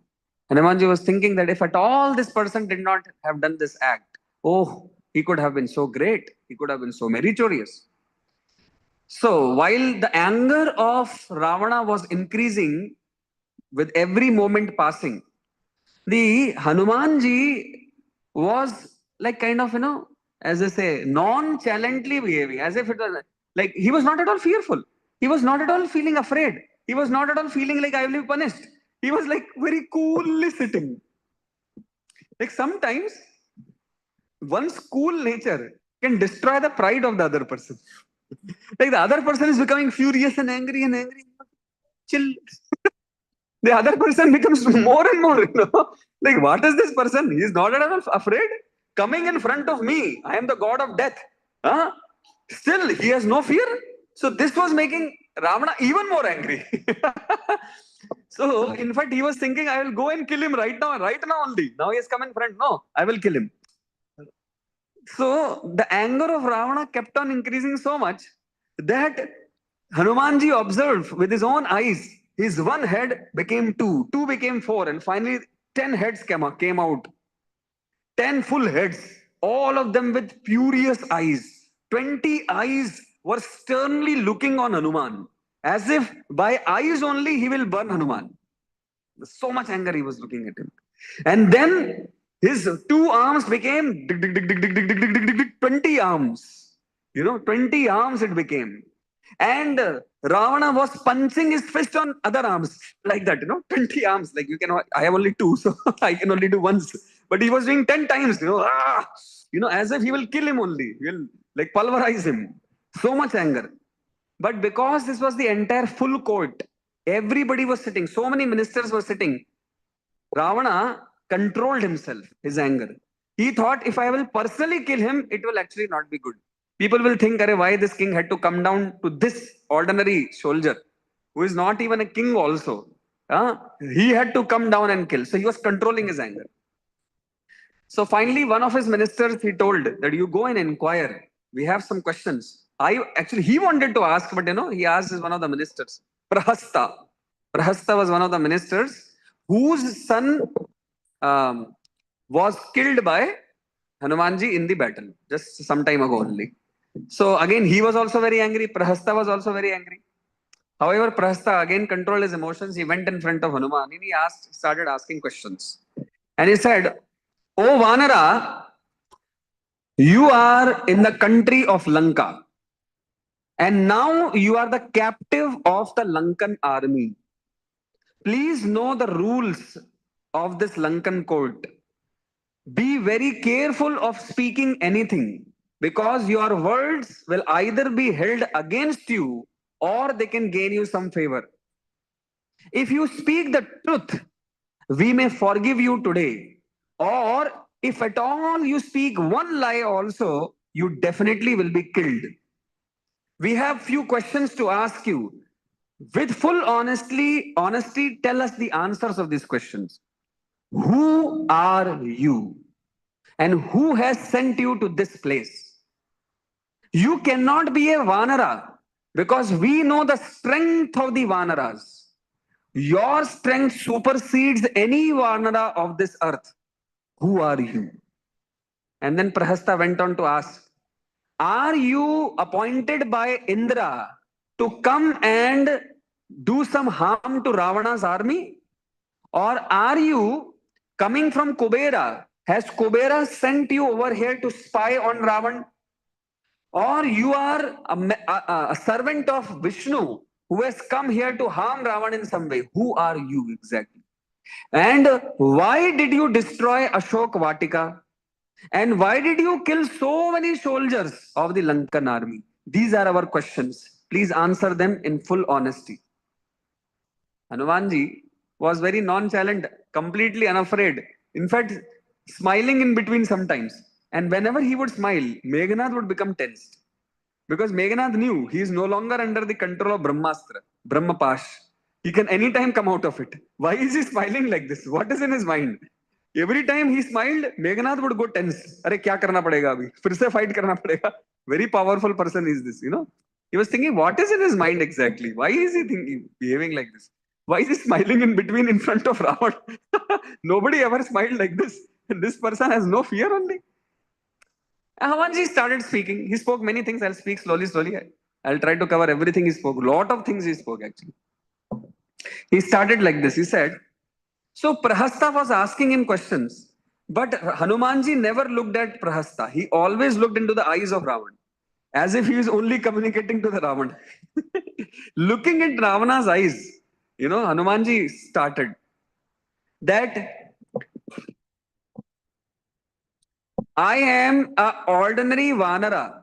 Hanumanji was thinking that if at all this person did not have done this act, oh, he could have been so great. He could have been so meritorious. So while the anger of Ravana was increasing with every moment passing, the Hanumanji was like kind of, as I say, nonchalantly behaving, as if it was like he was not at all fearful. He was not at all feeling afraid. He was not at all feeling like I will be punished. He was like very coolly sitting. Like sometimes one's cool nature can destroy the pride of the other person. Like the other person is becoming furious and angry and angry. Chill. The other person becomes more and more, like what is this person? He is not at all afraid. Coming in front of me, I am the god of death. Huh? Still, he has no fear. So this was making Ravana even more angry. So in fact, he was thinking, I will go and kill him right now only. Now he has come in front. No, I will kill him. So the anger of Ravana kept on increasing so much that Hanumanji observed with his own eyes. His one head became two, two became four, and finally 10 heads came out. 10 full heads, all of them with furious eyes. 20 eyes were sternly looking on Hanuman, as if by eyes only he will burn Hanuman. So much anger he was looking at him. And then his two arms became 20 arms. 20 arms it became. And Ravana was punching his fist on other arms like that, 20 arms. Like I have only two, so I can only do once. But he was doing 10 times, as if he will kill him only. He will like pulverize him. So much anger. But because this was the entire full court, everybody was sitting, so many ministers were sitting, Ravana controlled himself, his anger. He thought, if I will personally kill him, it will actually not be good. People will think, why this king had to come down to this ordinary soldier, who is not even a king also. He had to come down and kill. So he was controlling his anger. So finally, one of his ministers, he told that you go and inquire. We have some questions. He wanted to ask, but he asked one of the ministers, Prahasta. Prahasta was one of the ministers whose son was killed by Hanumanji in the battle just some time ago only. So again, he was also very angry. Prahasta was also very angry. However, Prahasta again controlled his emotions. He went in front of Hanuman and he started asking questions. And he said, "Oh Vanara, you are in the country of Lanka. And now you are the captive of the Lankan army. Please know the rules of this Lankan court. Be very careful of speaking anything because your words will either be held against you or they can gain you some favor. If you speak the truth, we may forgive you today. Or if at all you speak one lie also, you definitely will be killed. We have few questions to ask you. With full honesty, tell us the answers of these questions. Who are you? And who has sent you to this place? You cannot be a Vanara because we know the strength of the Vanaras. Your strength supersedes any Vanara of this earth. Who are you? And then Prahasta went on to ask, are you appointed by Indra to come and do some harm to Ravana's army? Or are you coming from Kubera? Has Kubera sent you over here to spy on Ravan? Or you are a servant of Vishnu who has come here to harm Ravan in some way? Who are you exactly? And why did you destroy Ashok Vatika? And why did you kill so many soldiers of the Lankan army? These are our questions. Please answer them in full honesty. Hanumanji was very nonchalant, completely unafraid. In fact, smiling in between sometimes. And whenever he would smile, Meghnad would become tensed. Because Meghnad knew he is no longer under the control of Brahmastra, Brahmapash. He can anytime come out of it. Why is he smiling like this? What is in his mind? Every time he smiled, Meghnad would go tense. Arey, kya karna padega abhi? Fir se fight karna padega. Very powerful person is this, you know. He was thinking, what is in his mind exactly? Why is he thinking, behaving like this? Why is he smiling in between in front of Ravan? Nobody ever smiled like this. And this person has no fear only. Hanumanji started speaking. He spoke many things. I'll speak slowly. I'll try to cover everything he spoke. Lot of things he spoke actually. He started like this. He said, so Prahasta was asking him questions, but Hanumanji never looked at Prahasta. He always looked into the eyes of Ravan, as if he is only communicating to the Ravan. Looking at Ravana's eyes, you know, Hanumanji started that I am an ordinary Vanara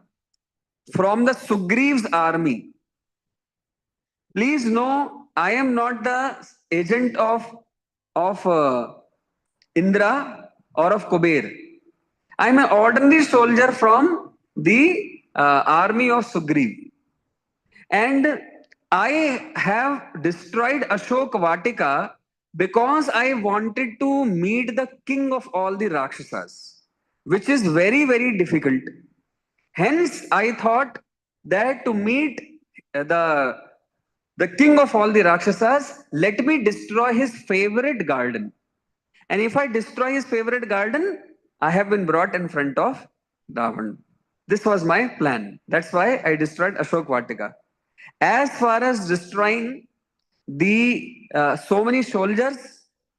from the Sugriv's army. Please know, I am not the agent of Indra or of Kuber. I am an ordinary soldier from the army of Sugriv. And I have destroyed Ashok Vatika because I wanted to meet the king of all the Rakshasas, which is very, very difficult. Hence, I thought that to meet the king of all the Rakshasas, let me destroy his favorite garden. And if I destroy his favorite garden, I have been brought in front of Ravan. This was my plan. That's why I destroyed Ashok Vatika. As far as destroying the so many soldiers,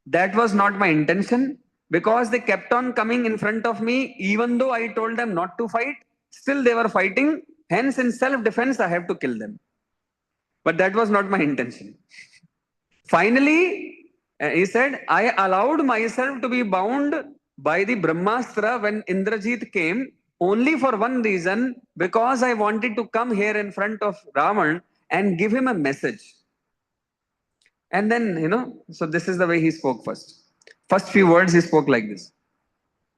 that was not my intention because they kept on coming in front of me. Even though I told them not to fight, still they were fighting. Hence, in self-defense, I have to kill them. But that was not my intention. Finally, he said, I allowed myself to be bound by the Brahmastra when Indrajit came only for one reason, because I wanted to come here in front of Ravan and give him a message. And then, you know, so this is the way he spoke first. First few words he spoke like this,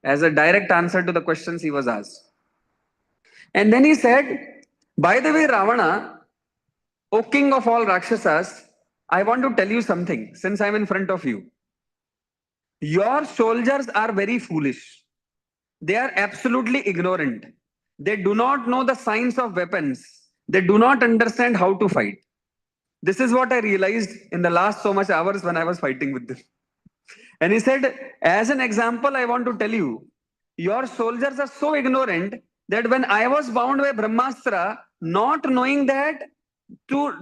as a direct answer to the questions he was asked. And then he said, by the way, Ravana, O king of all Rakshasas, I want to tell you something since I'm in front of you. Your soldiers are very foolish. They are absolutely ignorant. They do not know the science of weapons. They do not understand how to fight. This is what I realized in the last so much hours when I was fighting with them. And he said, as an example, I want to tell you, your soldiers are so ignorant that when I was bound by Brahmastra, not knowing that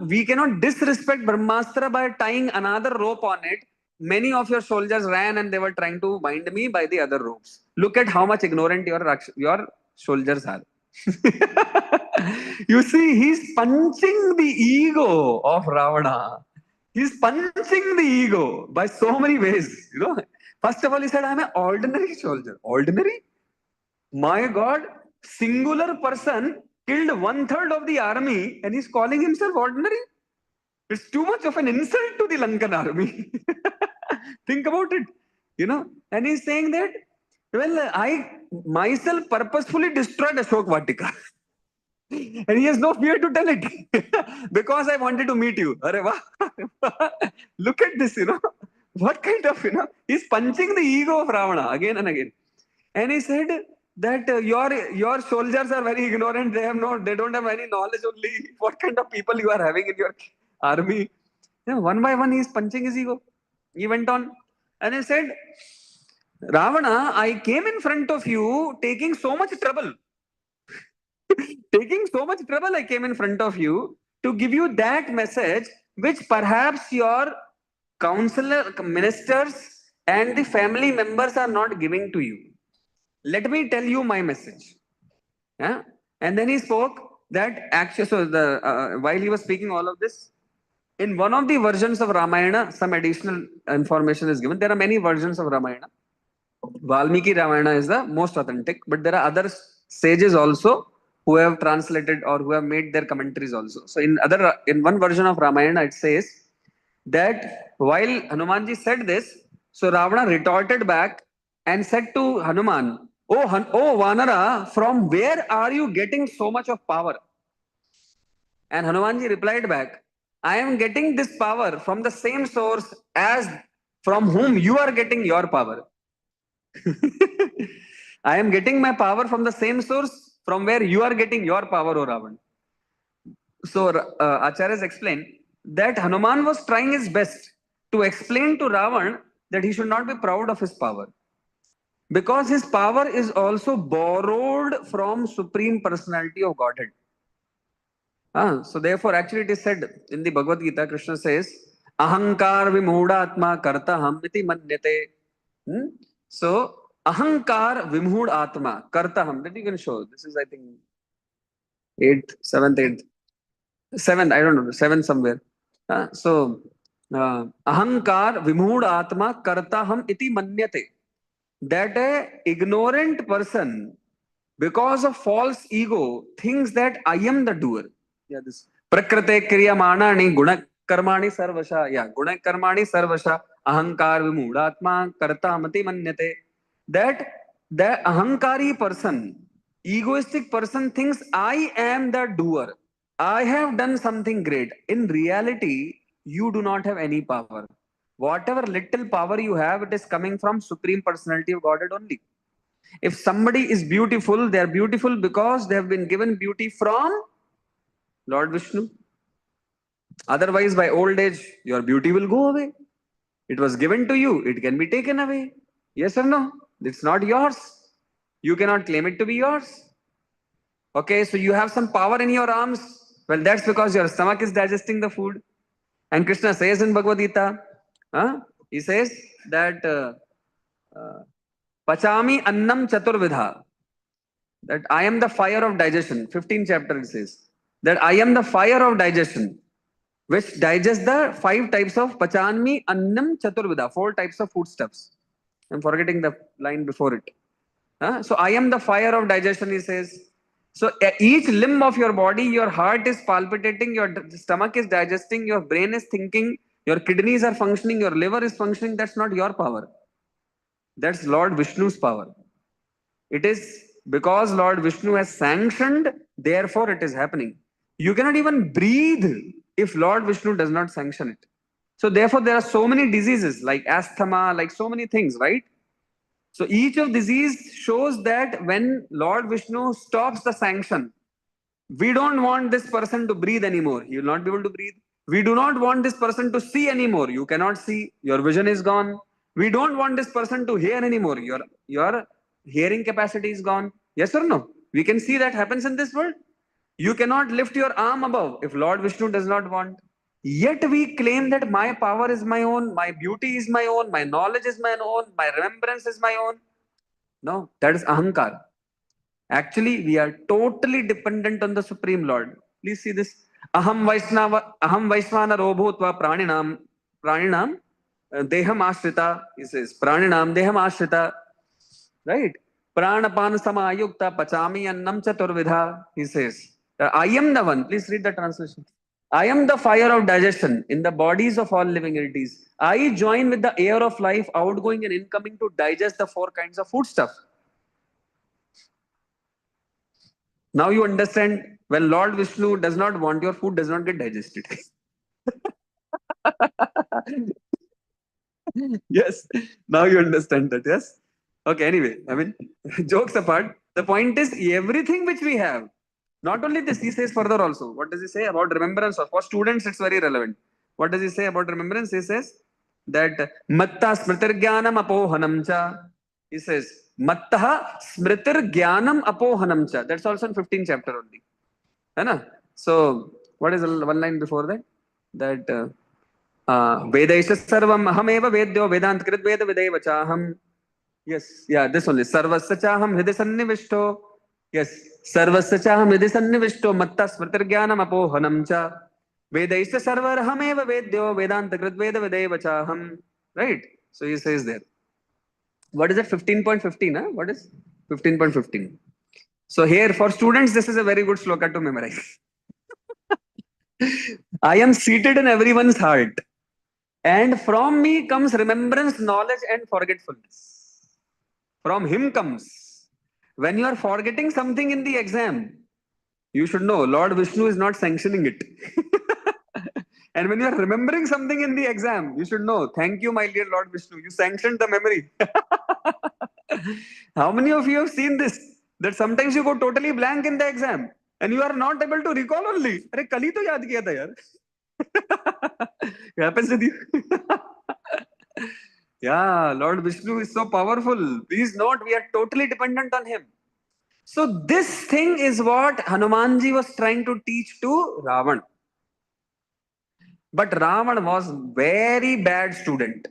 we cannot disrespect Brahmastra by tying another rope on it, many of your soldiers ran and they were trying to bind me by the other ropes. Look at how much ignorant your soldiers are. You see, he's punching the ego of Ravana. He's punching the ego by so many ways. You know, first of all, he said, I'm an ordinary soldier. Ordinary? My God, singular person killed 1/3 of the army and he's calling himself ordinary? It's too much of an insult to the Lankan army. Think about it. You know, and he's saying that, well, I myself purposefully destroyed Ashok Vatika. And he has no fear to tell it because I wanted to meet you. Arre wah. Look at this, you know. What kind of, you know, he's punching the ego of Ravana again and again. And he said that your soldiers are very ignorant. They don't have any knowledge only. What kind of people you are having in your army? You know, one by one, he's punching his ego. He went on and he said, Ravana, I came in front of you taking so much trouble. Taking so much trouble, I came in front of you to give you that message which perhaps your counselor, ministers, and the family members are not giving to you. Let me tell you my message. Yeah? And then he spoke that actually, so while he was speaking all of this, In one of the versions of Ramayana, some additional information is given. There are many versions of Ramayana. Valmiki Ramayana is the most authentic, but there are other sages also who have translated or who have made their commentaries also. So in one version of Ramayana, it says that while Hanumanji said this, so Ravana retorted back and said to Hanuman, "Oh Vanara, from where are you getting so much of power?" And Hanumanji replied back, "I am getting this power from the same source as from whom you are getting your power." I am getting my power from the same source from where you are getting your power, O Ravan. So Acharyas explained that Hanuman was trying his best to explain to Ravan that he should not be proud of his power, because his power is also borrowed from Supreme Personality of Godhead. So therefore, actually, it is said in the Bhagavad Gita, Krishna says, "Ahankar vimoodatma karta ham iti manyate." So, Ahankar vimud atma karta ham. That you can show. This is, I think, eighth, seventh, eighth, seventh. I don't know, seventh somewhere. Ahankar vimud atma karta ham iti manyate. That a ignorant person, because of false ego, thinks that I am the doer. Yeah, this prakrite kriyamanani gunakarmani sarvasha. Yeah, gunakarmani sarvasha. Ahankar vimudatma karta mati manyate. That the ahankari person, egoistic person, thinks I am the doer. I have done something great. In reality, you do not have any power. Whatever little power you have, it is coming from Supreme Personality of Godhead only. If somebody is beautiful, they are beautiful because they have been given beauty from Lord Vishnu. Otherwise, by old age, your beauty will go away. It was given to you, it can be taken away. Yes or no? It's not yours. You cannot claim it to be yours. Okay, so you have some power in your arms. Well, that's because your stomach is digesting the food. And Krishna says in Bhagavad Gita, he says that Pachami annam chaturvidha, that I am the fire of digestion. 15th chapter it says that I am the fire of digestion, which digests the 5 types of Pachanmi annam chaturvidha, 4 types of foodstuffs. I'm forgetting the line before it. So I am the fire of digestion, he says. So each limb of your body, your heart is palpitating, your stomach is digesting, your brain is thinking, your kidneys are functioning, your liver is functioning. That's not your power. That's Lord Vishnu's power. It is because Lord Vishnu has sanctioned, therefore it is happening. You cannot even breathe if Lord Vishnu does not sanction it. So therefore there are so many diseases like asthma, like so many things, right? So each of disease shows that when Lord Vishnu stops the sanction, we don't want this person to breathe anymore. He will not be able to breathe. We do not want this person to see anymore. You cannot see. Your vision is gone. We don't want this person to hear anymore. Your hearing capacity is gone. Yes or no? We can see that happens in this world. You cannot lift your arm above if Lord Vishnu does not want. Yet we claim that my power is my own, my beauty is my own, my knowledge is my own, my remembrance is my own. No, that is ahankar. Actually, we are totally dependent on the Supreme Lord. Please see this. Aham Vaisvana Robhutva Praninam Deham Ashrita. He says, Praninam Deham Ashrita. Right? Pranapan Samayukta Pachami Annam Chaturvidha. He says, I am the one. Please read the translation. I am the fire of digestion in the bodies of all living entities. I join with the air of life, outgoing and incoming, to digest the 4 kinds of foodstuff. Now you understand, when Lord Vishnu does not want, your food does not get digested. Yes, now you understand that. Yes. Okay, anyway, I mean, jokes apart, the point is everything which we have, not only this, he says further also. What does he say about remembrance? For students, it's very relevant. What does he say about remembrance? He says that matta smritirgyanam apohanam cha. He says matta smritirgyanam apohanam cha. That's also in 15th chapter only. है ना? So what is the one line before that? That Vedaisha sarvam ahameva vedyo vedant krit veda videva chaham. Yes, yeah, this only. Sarvasya chaham hridhi sannivishto. Yes, sarvasya chaham hridhi sannivishto matta smritirgyanam apohanam cha. Vedaisya sarvarhameva vedyo Vedanta krit vedeva chaham. Right? So he says there. What is it? 15.15, huh? What is 15.15? So here for students, this is a very good sloka to memorize. I am seated in everyone's heart, and from me comes remembrance, knowledge, and forgetfulness. From him comes. When you are forgetting something in the exam, you should know Lord Vishnu is not sanctioning it. And when you are remembering something in the exam, you should know, thank you, my dear Lord Vishnu, you sanctioned the memory. How many of you have seen this? That sometimes you go totally blank in the exam and you are not able to recall only. अरे कल ही तो याद किया था यार. It happens with you. Yeah, Lord Vishnu is so powerful. Please note, we are totally dependent on him. So this thing is what Hanumanji was trying to teach to Ravan. But Ravan was very bad student.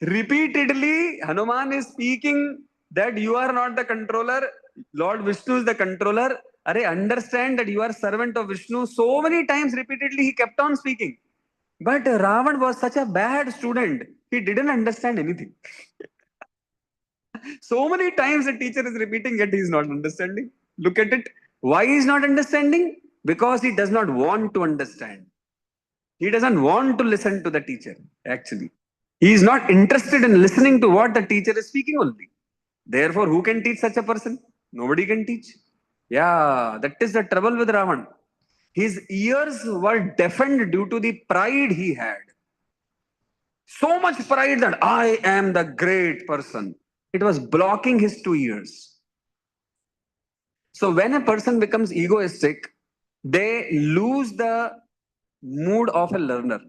Repeatedly, Hanuman is speaking that you are not the controller, Lord Vishnu is the controller. Are understand that you are servant of Vishnu. So many times, repeatedly, he kept on speaking. But Ravan was such a bad student, he didn't understand anything. So many times the teacher is repeating, yet he is not understanding. Look at it. Why he is not understanding? Because he does not want to understand. He doesn't want to listen to the teacher, actually. He is not interested in listening to what the teacher is speaking only. Therefore, who can teach such a person? Nobody can teach. Yeah, that is the trouble with Ravan. His ears were deafened due to the pride he had. So much pride that I am the great person. It was blocking his 2 ears. So when a person becomes egoistic, they lose the mood of a learner.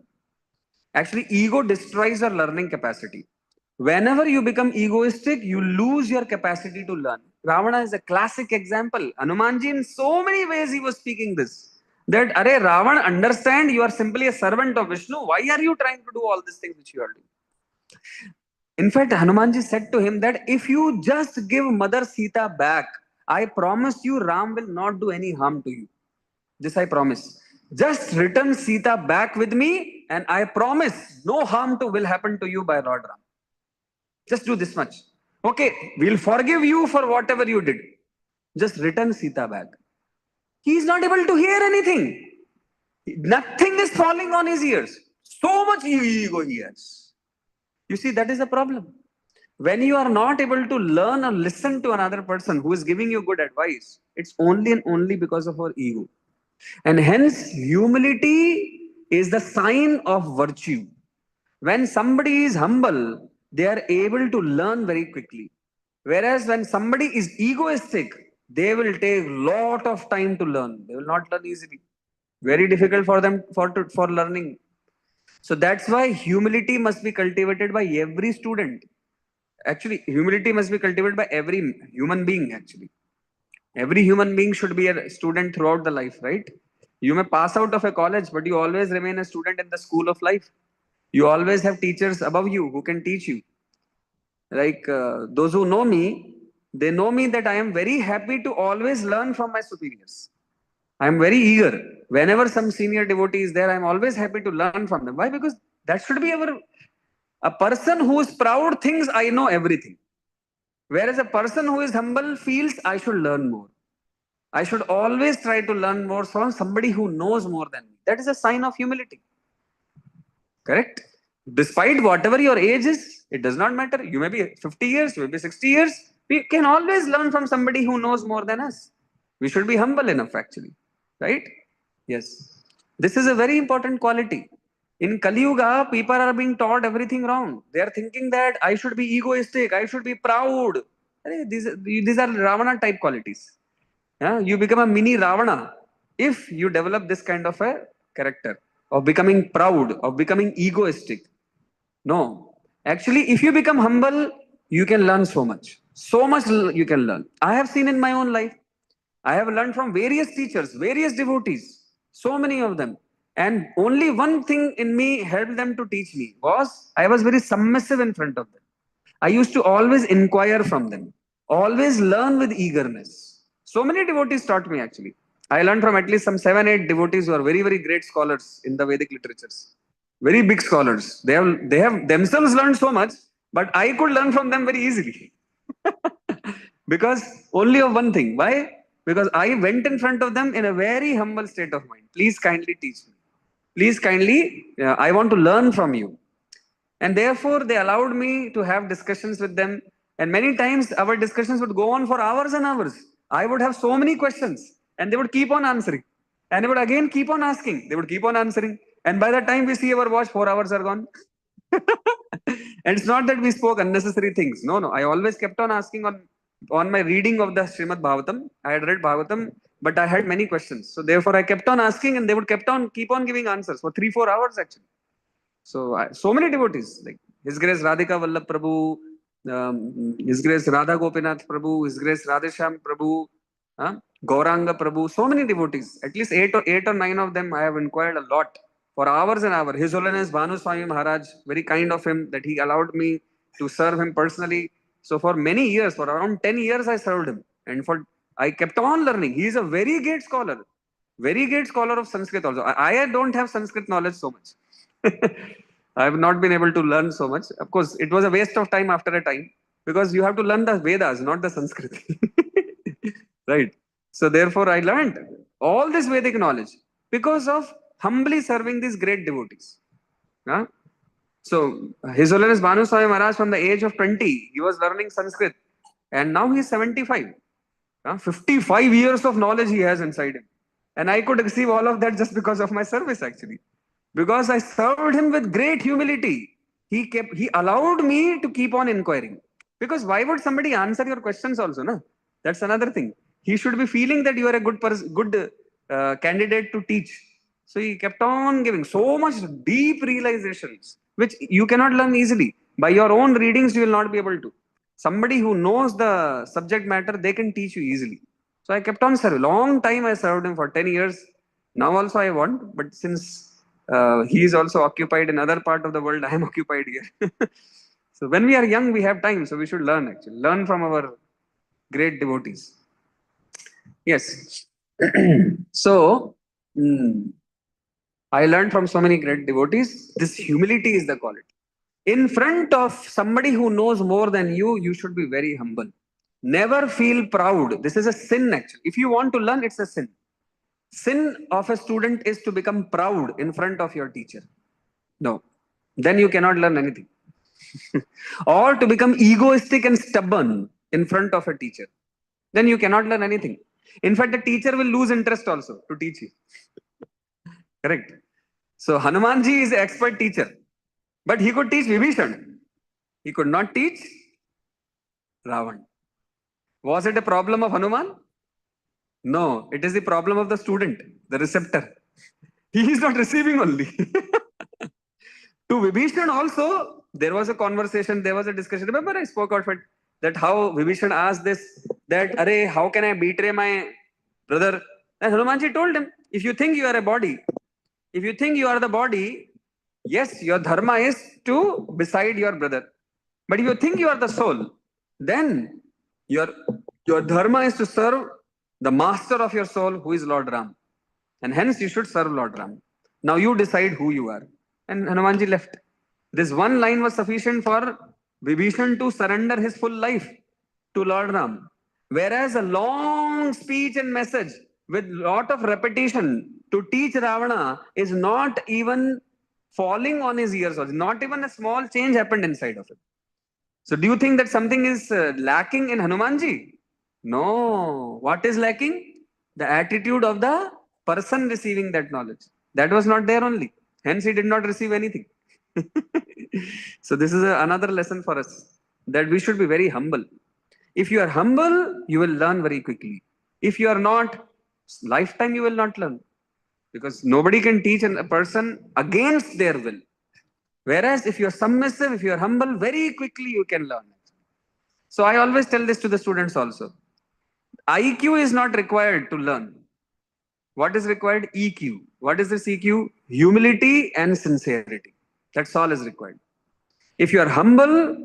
Actually, ego destroys your learning capacity. Whenever you become egoistic, you lose your capacity to learn. Ravana is a classic example. Hanumanji, in so many ways, he was speaking this. That, Arey Ravana, understand you are simply a servant of Vishnu. Why are you trying to do all these things which you are doing? In fact, Hanumanji said to him that if you just give Mother Sita back, I promise you, Ram will not do any harm to you. This I promise. Just return Sita back with me, and I promise no harm to will happen to you by Lord Ram. Just do this much. Okay, we'll forgive you for whatever you did. Just return Sita back. He is not able to hear anything. Nothing is falling on his ears. So much ego he has. You see, that is the problem. When you are not able to learn or listen to another person who is giving you good advice, it's only and only because of our ego. And hence, humility is the sign of virtue. When somebody is humble, they are able to learn very quickly. Whereas when somebody is egoistic, they will take lot of time to learn. They will not learn easily. Very difficult for them for learning. So that's why humility must be cultivated by every student. Actually, humility must be cultivated by every human being, actually. Every human being should be a student throughout the life, right? You may pass out of a college, but you always remain a student in the school of life. You always have teachers above you who can teach you. Like those who know me, they know me that I am very happy to always learn from my superiors. I am very eager. Whenever some senior devotee is there, I am always happy to learn from them. Why? Because that should be our. A person who is proud thinks I know everything. Whereas a person who is humble feels I should learn more. I should always try to learn more from somebody who knows more than me. That is a sign of humility. Correct? Despite whatever your age is, it does not matter. You may be 50 years, you may be 60 years. We can always learn from somebody who knows more than us. We should be humble enough, actually. Right? Yes. This is a very important quality. In Kali Yuga, people are being taught everything wrong. They are thinking that I should be egoistic, I should be proud. These are Ravana type qualities. Yeah? You become a mini Ravana if you develop this kind of a character of becoming proud, of becoming egoistic. No. Actually, if you become humble, you can learn so much. So much you can learn. I have seen in my own life. I have learned from various teachers, various devotees, so many of them. And only one thing in me helped them to teach me was I was very submissive in front of them. I used to always inquire from them, always learn with eagerness. So many devotees taught me actually. I learned from at least some 7, 8 devotees who are very, very great scholars in the Vedic literatures. Very big scholars. They have themselves learned so much, but I could learn from them very easily. Because only of one thing. Why? Because I went in front of them in a very humble state of mind. Please kindly teach me. Please kindly, I want to learn from you. And therefore, they allowed me to have discussions with them. And many times, our discussions would go on for hours and hours. I would have so many questions, and they would keep on answering. And they would again keep on asking. They would keep on answering. And by the time we see our watch, 4 hours are gone. And it's not that we spoke unnecessary things. No, no. I always kept on asking on my reading of the Srimad Bhagavatam. I had read Bhagavatam, but I had many questions. So therefore, I kept on asking, and they would keep on giving answers for 3, 4 hours actually. So many devotees, like His Grace Radhika Vallabh Prabhu, His Grace Radha Gopinath Prabhu, His Grace Radhesham Prabhu, Gauranga Prabhu, so many devotees. At least eight or nine of them I have inquired a lot for hours and hours. His Holiness Bhanu Swami Maharaj, very kind of him that he allowed me to serve him personally. So for many years, for around 10 years, I served him. And I kept on learning. He is a very great scholar of Sanskrit also. I don't have Sanskrit knowledge so much. I have not been able to learn so much. Of course, it was a waste of time after a time because you have to learn the Vedas, not the Sanskrit. Right. So therefore, I learned all this Vedic knowledge because of humbly serving these great devotees. Huh? So His Holiness Bhanu Swami Maharaj, from the age of 20, he was learning Sanskrit, and now he is 75. 55 years of knowledge he has inside him. And I could receive all of that just because of my service, actually. Because I served him with great humility. He allowed me to keep on inquiring. Because why would somebody answer your questions also? No? That's another thing. He should be feeling that you are a good candidate to teach. So he kept on giving so much deep realizations, which you cannot learn easily. By your own readings, you will not be able to. Somebody who knows the subject matter, they can teach you easily. So I kept on serving. Long time I served him for 10 years. Now also I want, but since he is also occupied in other part of the world, I am occupied here. So when we are young, we have time. So we should learn actually. Learn from our great devotees. Yes. So, I learned from so many great devotees. This humility is the quality. In front of somebody who knows more than you should be very humble. Never feel proud. This is a sin actually. If you want to learn, it's a sin. Sin of a student is to become proud in front of your teacher. No. Then you cannot learn anything. Or to become egoistic and stubborn in front of a teacher. Then you cannot learn anything. In fact, the teacher will lose interest also to teach you. Correct. So Hanumanji is an expert teacher. But he could teach Vibhishan. He could not teach Ravan. Was it a problem of Hanuman? No, it is the problem of the student, the receptor. He is not receiving only. To Vibhishan also, there was a conversation, there was a discussion. Remember I spoke of it, that how Vibhishan asked this, that, Arey, how can I betray my brother? And Hanumanji told him, if you think you are a body, if you think you are the body, yes, your dharma is to beside your brother. But if you think you are the soul, then your dharma is to serve the master of your soul, who is Lord Ram. And hence you should serve Lord Ram. Now you decide who you are. And Hanumanji left. This one line was sufficient for Vibhishan to surrender his full life to Lord Ram. Whereas a long speech and message with lot of repetition to teach Ravana is not even falling on his ears. Not even a small change happened inside of it. So do you think that something is lacking in Hanumanji? No. What is lacking? The attitude of the person receiving that knowledge. That was not there only. Hence he did not receive anything. So this is another lesson for us, that we should be very humble. If you are humble, you will learn very quickly. If you are not, lifetime you will not learn. Because nobody can teach a person against their will. Whereas if you are submissive, if you are humble, very quickly you can learn. So I always tell this to the students also. IQ is not required to learn. What is required? EQ. What is this EQ? Humility and sincerity. That's all is required. If you are humble,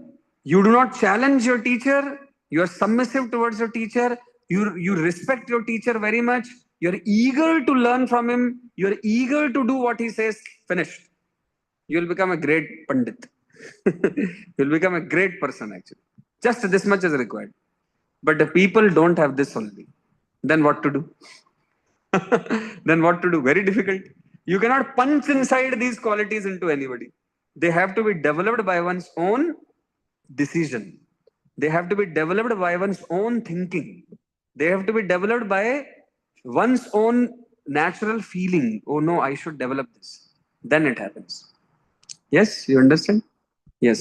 you do not challenge your teacher, you are submissive towards your teacher, you respect your teacher very much, You're eager to learn from him. You're eager to do what he says. Finished. You'll become a great Pandit. You'll become a great person, actually. Just this much is required. But the people don't have this only. Then what to do? Then what to do? Very difficult. You cannot punch inside these qualities into anybody. They have to be developed by one's own decision. They have to be developed by one's own thinking. They have to be developed by one's own natural feeling. Oh no, I should develop this. Then it happens. Yes, you understand? Yes.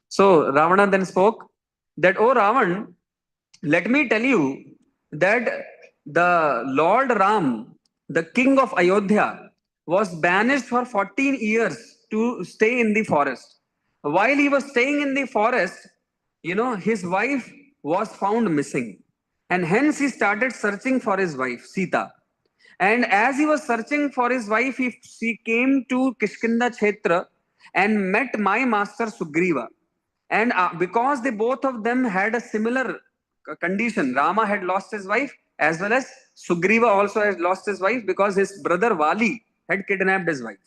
So Ravana then spoke that, oh Ravan, let me tell you that the Lord Ram, the king of Ayodhya, was banished for 14 years to stay in the forest. While he was staying in the forest, his wife was found missing. And hence he started searching for his wife, Sita. And as he was searching for his wife, she came to Kishkinda Kshetra and met my master Sugriva. And because they both of them had a similar condition, Rama had lost his wife as well as Sugriva also had lost his wife because his brother Vali had kidnapped his wife.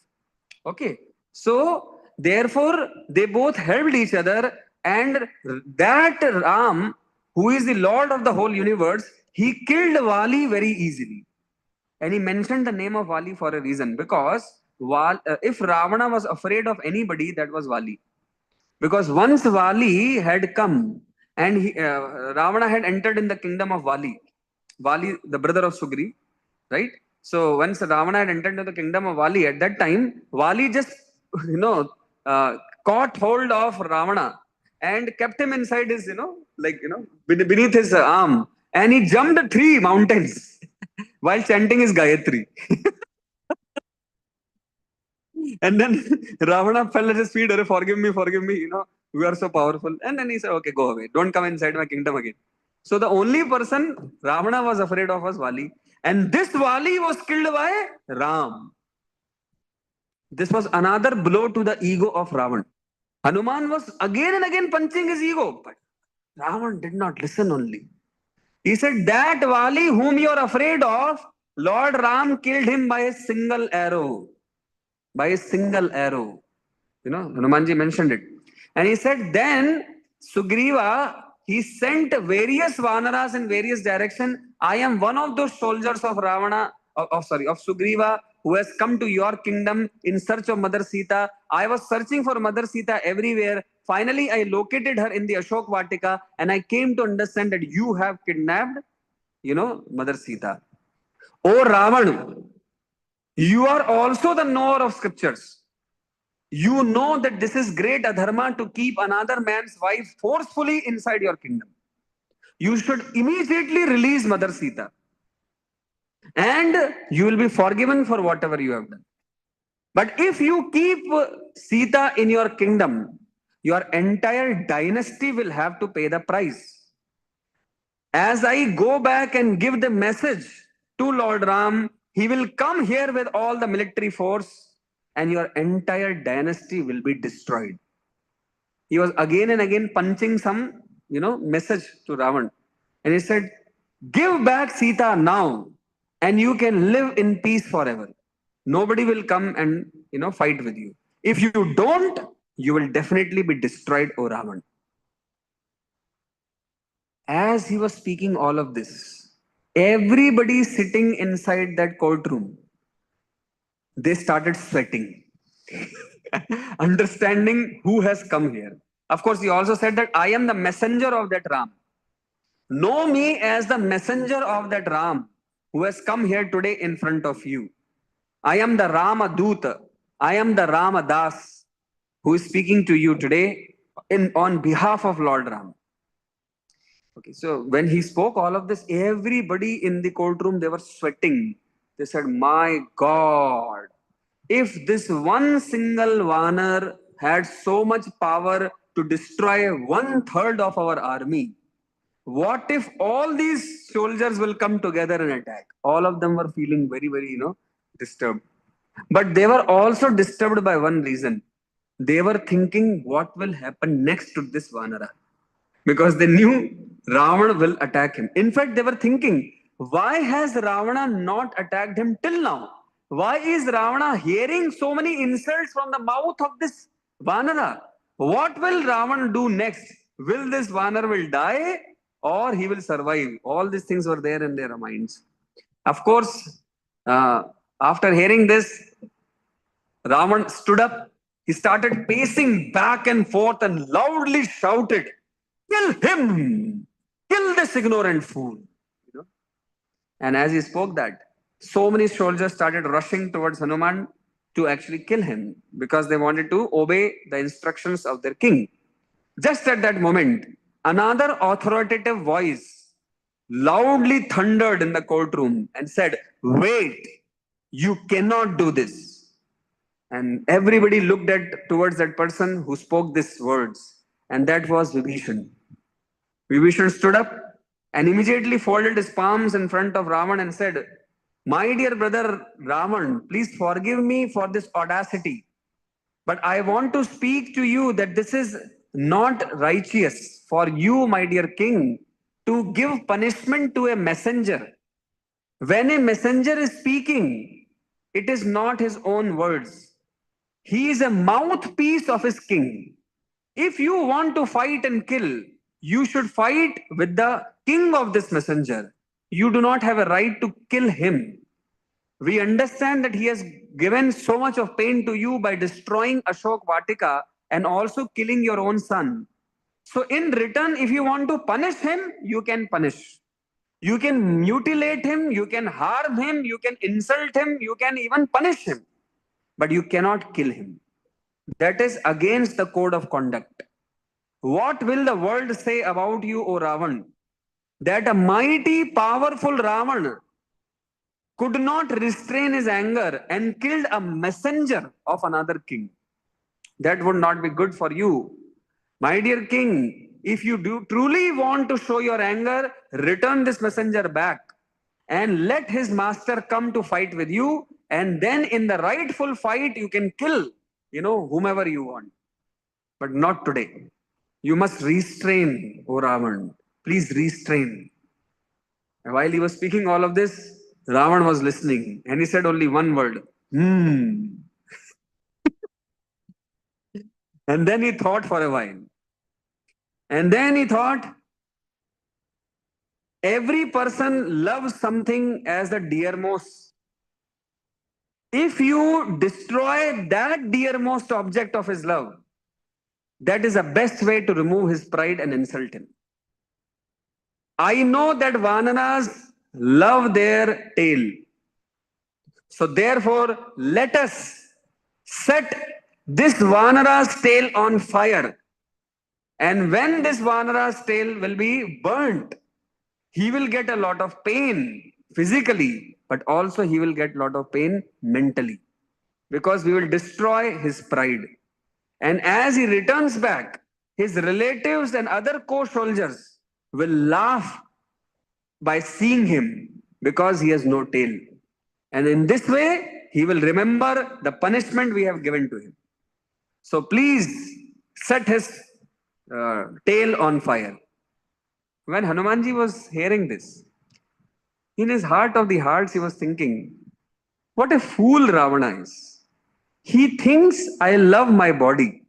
Okay. So therefore they both helped each other, and that Ram, who is the Lord of the whole universe, he killed Vali very easily. And he mentioned the name of Vali for a reason, because if Ravana was afraid of anybody, that was Vali. Because once Vali had come and Ravana had entered in the kingdom of Vali, the brother of Sugri, right? So once Ravana had entered into the kingdom of Vali, at that time, Vali just, you know, caught hold of Ravana and kept him inside his, beneath his arm. And he jumped 3 mountains while chanting his Gayatri. And then Ravana fell at his feet, forgive me, we are so powerful. And then he said, okay, go away. Don't come inside my kingdom again. So the only person Ravana was afraid of was Vali. And this Vali was killed by Ram. This was another blow to the ego of Ravan. Hanuman was again and again punching his ego. But Ravan did not listen only. He said, that Vali whom you are afraid of, Lord Ram killed him by a single arrow. By a single arrow. Hanumanji mentioned it. And he said, then Sugriva, he sent various Vanaras in various directions. I am one of those soldiers of Ravana, of Sugriva, who has come to your kingdom in search of Mother Sita. I was searching for Mother Sita everywhere. Finally, I located her in the Ashok Vatika, and I came to understand that you have kidnapped, Mother Sita. Oh Ravan, you are also the knower of scriptures. You know that this is great adharma to keep another man's wife forcefully inside your kingdom. You should immediately release Mother Sita. And you will be forgiven for whatever you have done. But if you keep Sita in your kingdom, your entire dynasty will have to pay the price. As I go back and give the message to Lord Ram, he will come here with all the military force and your entire dynasty will be destroyed. He was again and again punching some, message to Ravan. And he said, give back Sita now and you can live in peace forever. Nobody will come and, fight with you. If you don't, you will definitely be destroyed, O Ravan. As he was speaking all of this, everybody sitting inside that courtroom, they started sweating, understanding who has come here. Of course, he also said that I am the messenger of that Ram. Know me as the messenger of that Ram who has come here today in front of you. I am the Ramaduta. I am the Ramadas who is speaking to you today on behalf of Lord Ram. Okay, so when he spoke all of this, everybody in the courtroom, they were sweating. They said, my God, if this one single Vanar had so much power to destroy 1/3 of our army, what if all these soldiers will come together and attack? All of them were feeling very, very, disturbed. But they were also disturbed by one reason. They were thinking, what will happen next to this Vanara? Because they knew Ravana will attack him. In fact, they were thinking, Why has Ravana not attacked him till now? Why is Ravana hearing so many insults from the mouth of this Vanara? What will Ravana do next? Will this Vanar will die or he will survive? All these things were there in their minds. Of course, uh, after hearing this, Ravan stood up. He started pacing back and forth and loudly shouted, "Kill him! Kill this ignorant fool!" You know? And as he spoke that, so many soldiers started rushing towards Hanuman to actually kill him because they wanted to obey the instructions of their king. Just at that moment, another authoritative voice loudly thundered in the courtroom and said, "Wait, you cannot do this." And everybody looked at towards that person who spoke these words, and that was Vibhishan. Vibhishan stood up and immediately folded his palms in front of Ravan and said, "My dear brother Ravan, please forgive me for this audacity. But I want to speak to you that this is not righteous for you, my dear king, to give punishment to a messenger. When a messenger is speaking, it is not his own words. He is a mouthpiece of his king. If you want to fight and kill, you should fight with the king of this messenger. You do not have a right to kill him. We understand that he has given so much of pain to you by destroying Ashok Vatika and also killing your own son. So, in return, if you want to punish him, you can punish. You can mutilate him, you can harm him, you can insult him, you can even punish him, but you cannot kill him. That is against the code of conduct. What will the world say about you, O Ravan? That a mighty, powerful Ravan could not restrain his anger and killed a messenger of another king. That would not be good for you. My dear king, if you do truly want to show your anger, return this messenger back and let his master come to fight with you. And then in the rightful fight, you can kill, whomever you want. But not today. You must restrain, O Ravan. Please restrain. And while he was speaking all of this, Ravan was listening and he said only one word, "Hmm." And then he thought for a while. And then he thought, every person loves something as the dearmost. If you destroy that dearmost object of his love, that is the best way to remove his pride and insult him. I know that Vananas love their tail. So therefore, let us set this Vanara's tail on fire. And when this Vanara's tail will be burnt, he will get a lot of pain physically, but also he will get a lot of pain mentally because we will destroy his pride. And as he returns back, his relatives and other co-soldiers will laugh by seeing him because he has no tail. And in this way, he will remember the punishment we have given to him. So please set his tail on fire. When Hanumanji was hearing this, in his heart of the hearts, he was thinking, what a fool Ravana is. He thinks I love my body,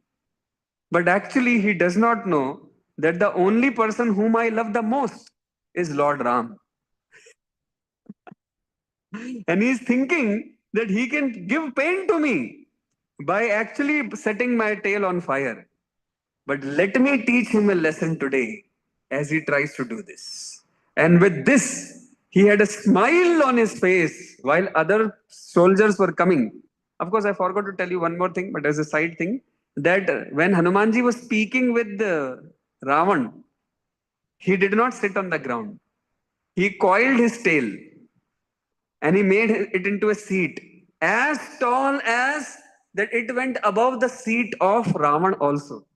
but actually he does not know that the only person whom I love the most is Lord Ram. And he's thinking that he can give pain to me by actually setting my tail on fire. But let me teach him a lesson today as he tries to do this. And with this, he had a smile on his face while other soldiers were coming. Of course, I forgot to tell you one more thing, but as a side thing, that when Hanumanji was speaking with Ravan, he did not sit on the ground. He coiled his tail and he made it into a seat as tall as that it went above the seat of Ravan also.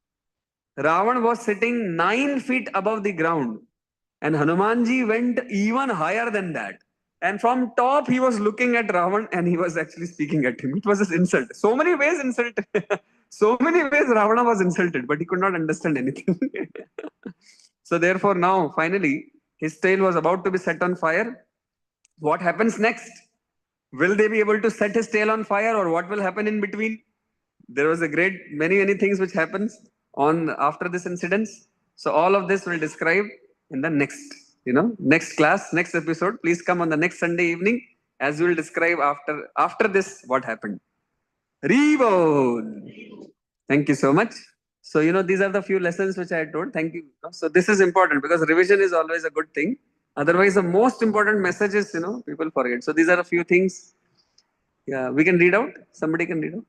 Ravan was sitting 9 feet above the ground, and Hanumanji went even higher than that. And from top, he was looking at Ravan and he was actually speaking at him. It was his insult. So many ways insulted. So many ways Ravana was insulted, but he could not understand anything. So therefore, now finally, his tail was about to be set on fire. What happens next? Will they be able to set his tail on fire, or what will happen in between? There was a great many things which happens on after this incidents. So all of this will describe in the next, next class, next episode. Please come on the next Sunday evening as we will describe after this what happened. Reborn. Thank you so much. So, these are the few lessons which I told. Thank you. So, this is important because revision is always a good thing. Otherwise, the most important message is, people forget. So, these are a few things. Yeah, we can read out. Somebody can read out.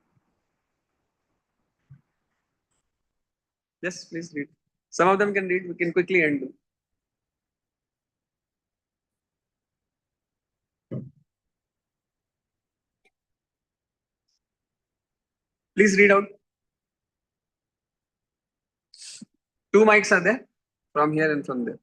Yes, please read. Some of them can read. We can quickly end. Please read out. Two mics are there from here and from there.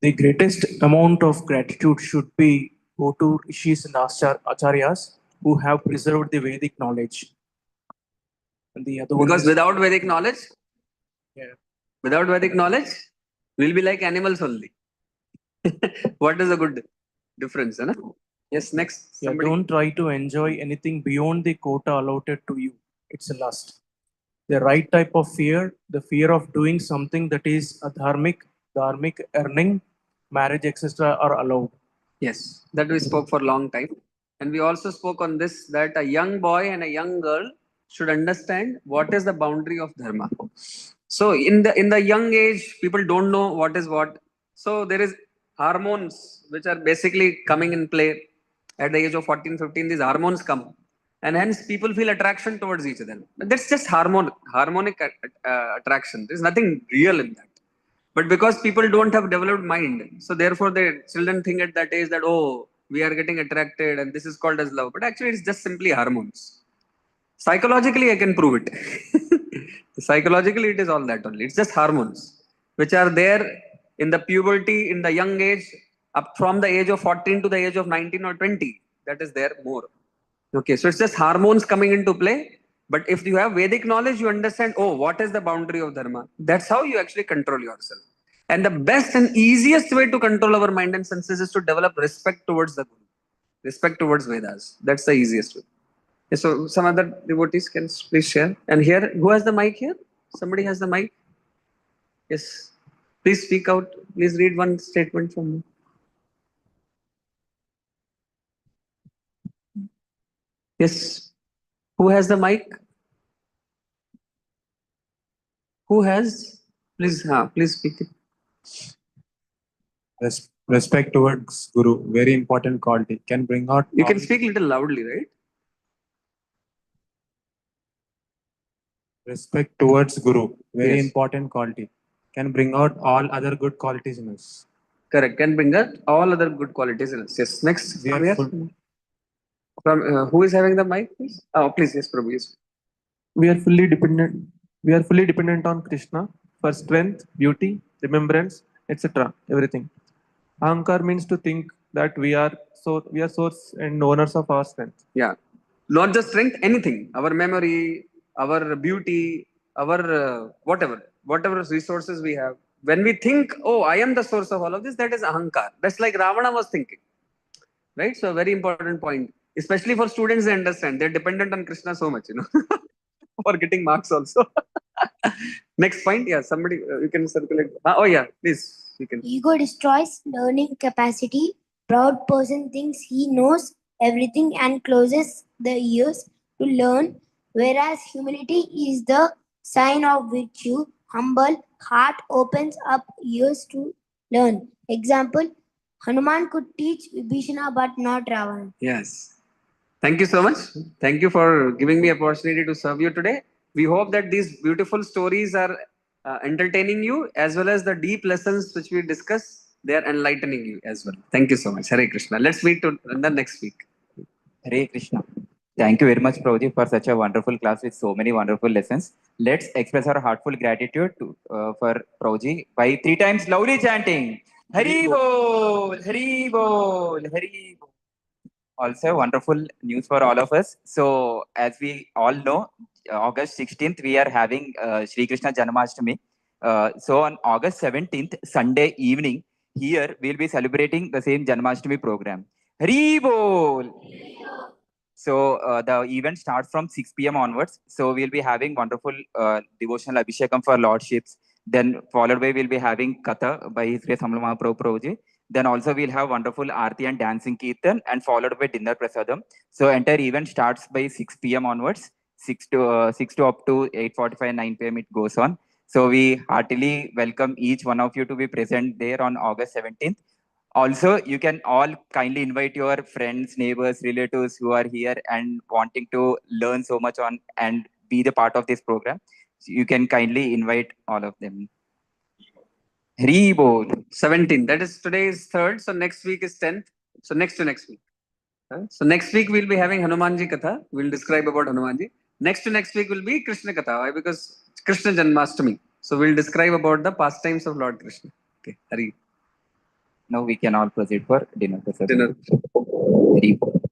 The greatest amount of gratitude should be go to rishis and acharyas who have preserved the Vedic knowledge. And the other one Because is, without Vedic knowledge, yeah, without Vedic knowledge, we'll be like animals only. What is a good difference? Huh? Yes, next. yeah, Somebody. don't try to enjoy anything beyond the quota allotted to you. It's a lust. The right type of fear, the fear of doing something that is a dharmic earning, marriage, etc., are allowed. Yes, that we spoke for a long time. And we also spoke on this that a young boy and a young girl should understand what is the boundary of dharma. So in the young age, people don't know what is what. So there is hormones which are basically coming in play at the age of 14, 15. These hormones come. And hence people feel attraction towards each other. But that's just harmonic attraction. There's nothing real in that. But because people don't have developed mind, so therefore the children think at that age that, oh, we are getting attracted and this is called as love. But actually it's just simply hormones. Psychologically, I can prove it. Psychologically, it is all that only. It's just hormones, which are there in the puberty, in the young age, up from the age of 14 to the age of 19 or 20. That is there more. Okay, so it's just hormones coming into play. But if you have Vedic knowledge, you understand, oh, what is the boundary of Dharma? That's how you actually control yourself. And the best and easiest way to control our mind and senses is to develop respect towards the Guru, respect towards Vedas. That's the easiest way. Yeah, so some other devotees can please share. And here, who has the mic here? Somebody has the mic? Yes. Please speak out. Please read one statement from me. Yes. Who has the mic? Who has? Please speak it. Respect towards Guru, very important quality. Can bring out. You can speak a little loudly, right? Respect towards Guru, very Yes. important quality. Can bring out all other good qualities in us. Correct. Can bring out all other good qualities in us. Yes. Next. We From are here. full, From who is having the mic, please? Oh, please. Yes, Prabhu. Yes. We are fully dependent. We are fully dependent on Krishna for strength, beauty, remembrance, etc. Everything. Ahankar means to think that we are source and owners of our strength. Yeah. Not just strength, anything. Our memory, our beauty, our whatever resources we have. When we think, oh, I am the source of all of this, that is ahankar. That's like Ravana was thinking. Right? So, a very important point. Especially for students, they understand. They're dependent on Krishna so much, for getting marks also. Next point. Yeah, somebody, you can circulate. Oh, yeah, please. You can. Ego destroys learning capacity. Proud person thinks he knows everything and closes the ears to learn, whereas humility is the sign of virtue. Humble heart opens up ears to learn. Example, Hanuman could teach Vibhishana but not Ravana. Yes. Thank you so much. Thank you for giving me opportunity to serve you today. We hope that these beautiful stories are entertaining you as well as the deep lessons which we discuss. They are enlightening you as well. Thank you so much. Hare Krishna. Let's meet to the next week. Hare Krishna. Thank you very much, Prabhuji, for such a wonderful class with so many wonderful lessons. Let's express our heartful gratitude for Prabhuji by 3 times loudly chanting Hari Bol, Hari Bol, Hari Bol. Also, wonderful news for all of us. So, as we all know, August 16th, we are having Shri Krishna Janmashtami. So on August 17th, Sunday evening, here we'll be celebrating the same Janmashtami program. Hari Bol! So the event starts from 6 p.m. onwards. So we'll be having wonderful devotional Abhishekam for Lordships. Then followed by we'll be having Katha by His Grace Hamla Mahaprabhu Prabhuji. Then also we'll have wonderful Aarti and dancing Kirtan and followed by dinner prasadam. So entire event starts by 6 p.m. onwards. 6 to up to 8:45, 9 p.m. it goes on. So we heartily welcome each one of you to be present there on August 17th. Also, you can all kindly invite your friends, neighbors, relatives who are here and wanting to learn so much on and be the part of this program. So you can kindly invite all of them. Hari Bol. 17. That is today is 3rd. So next week is 10th. So next to next week. So next week we'll be having Hanumanji Katha. We'll describe about Hanumanji. Next to next week will be Krishna Katha. Why? Because Krishna Janmashtami. So we'll describe about the pastimes of Lord Krishna. Okay. Hari. Now we can all proceed for dinner. Dinner. Hari Bol.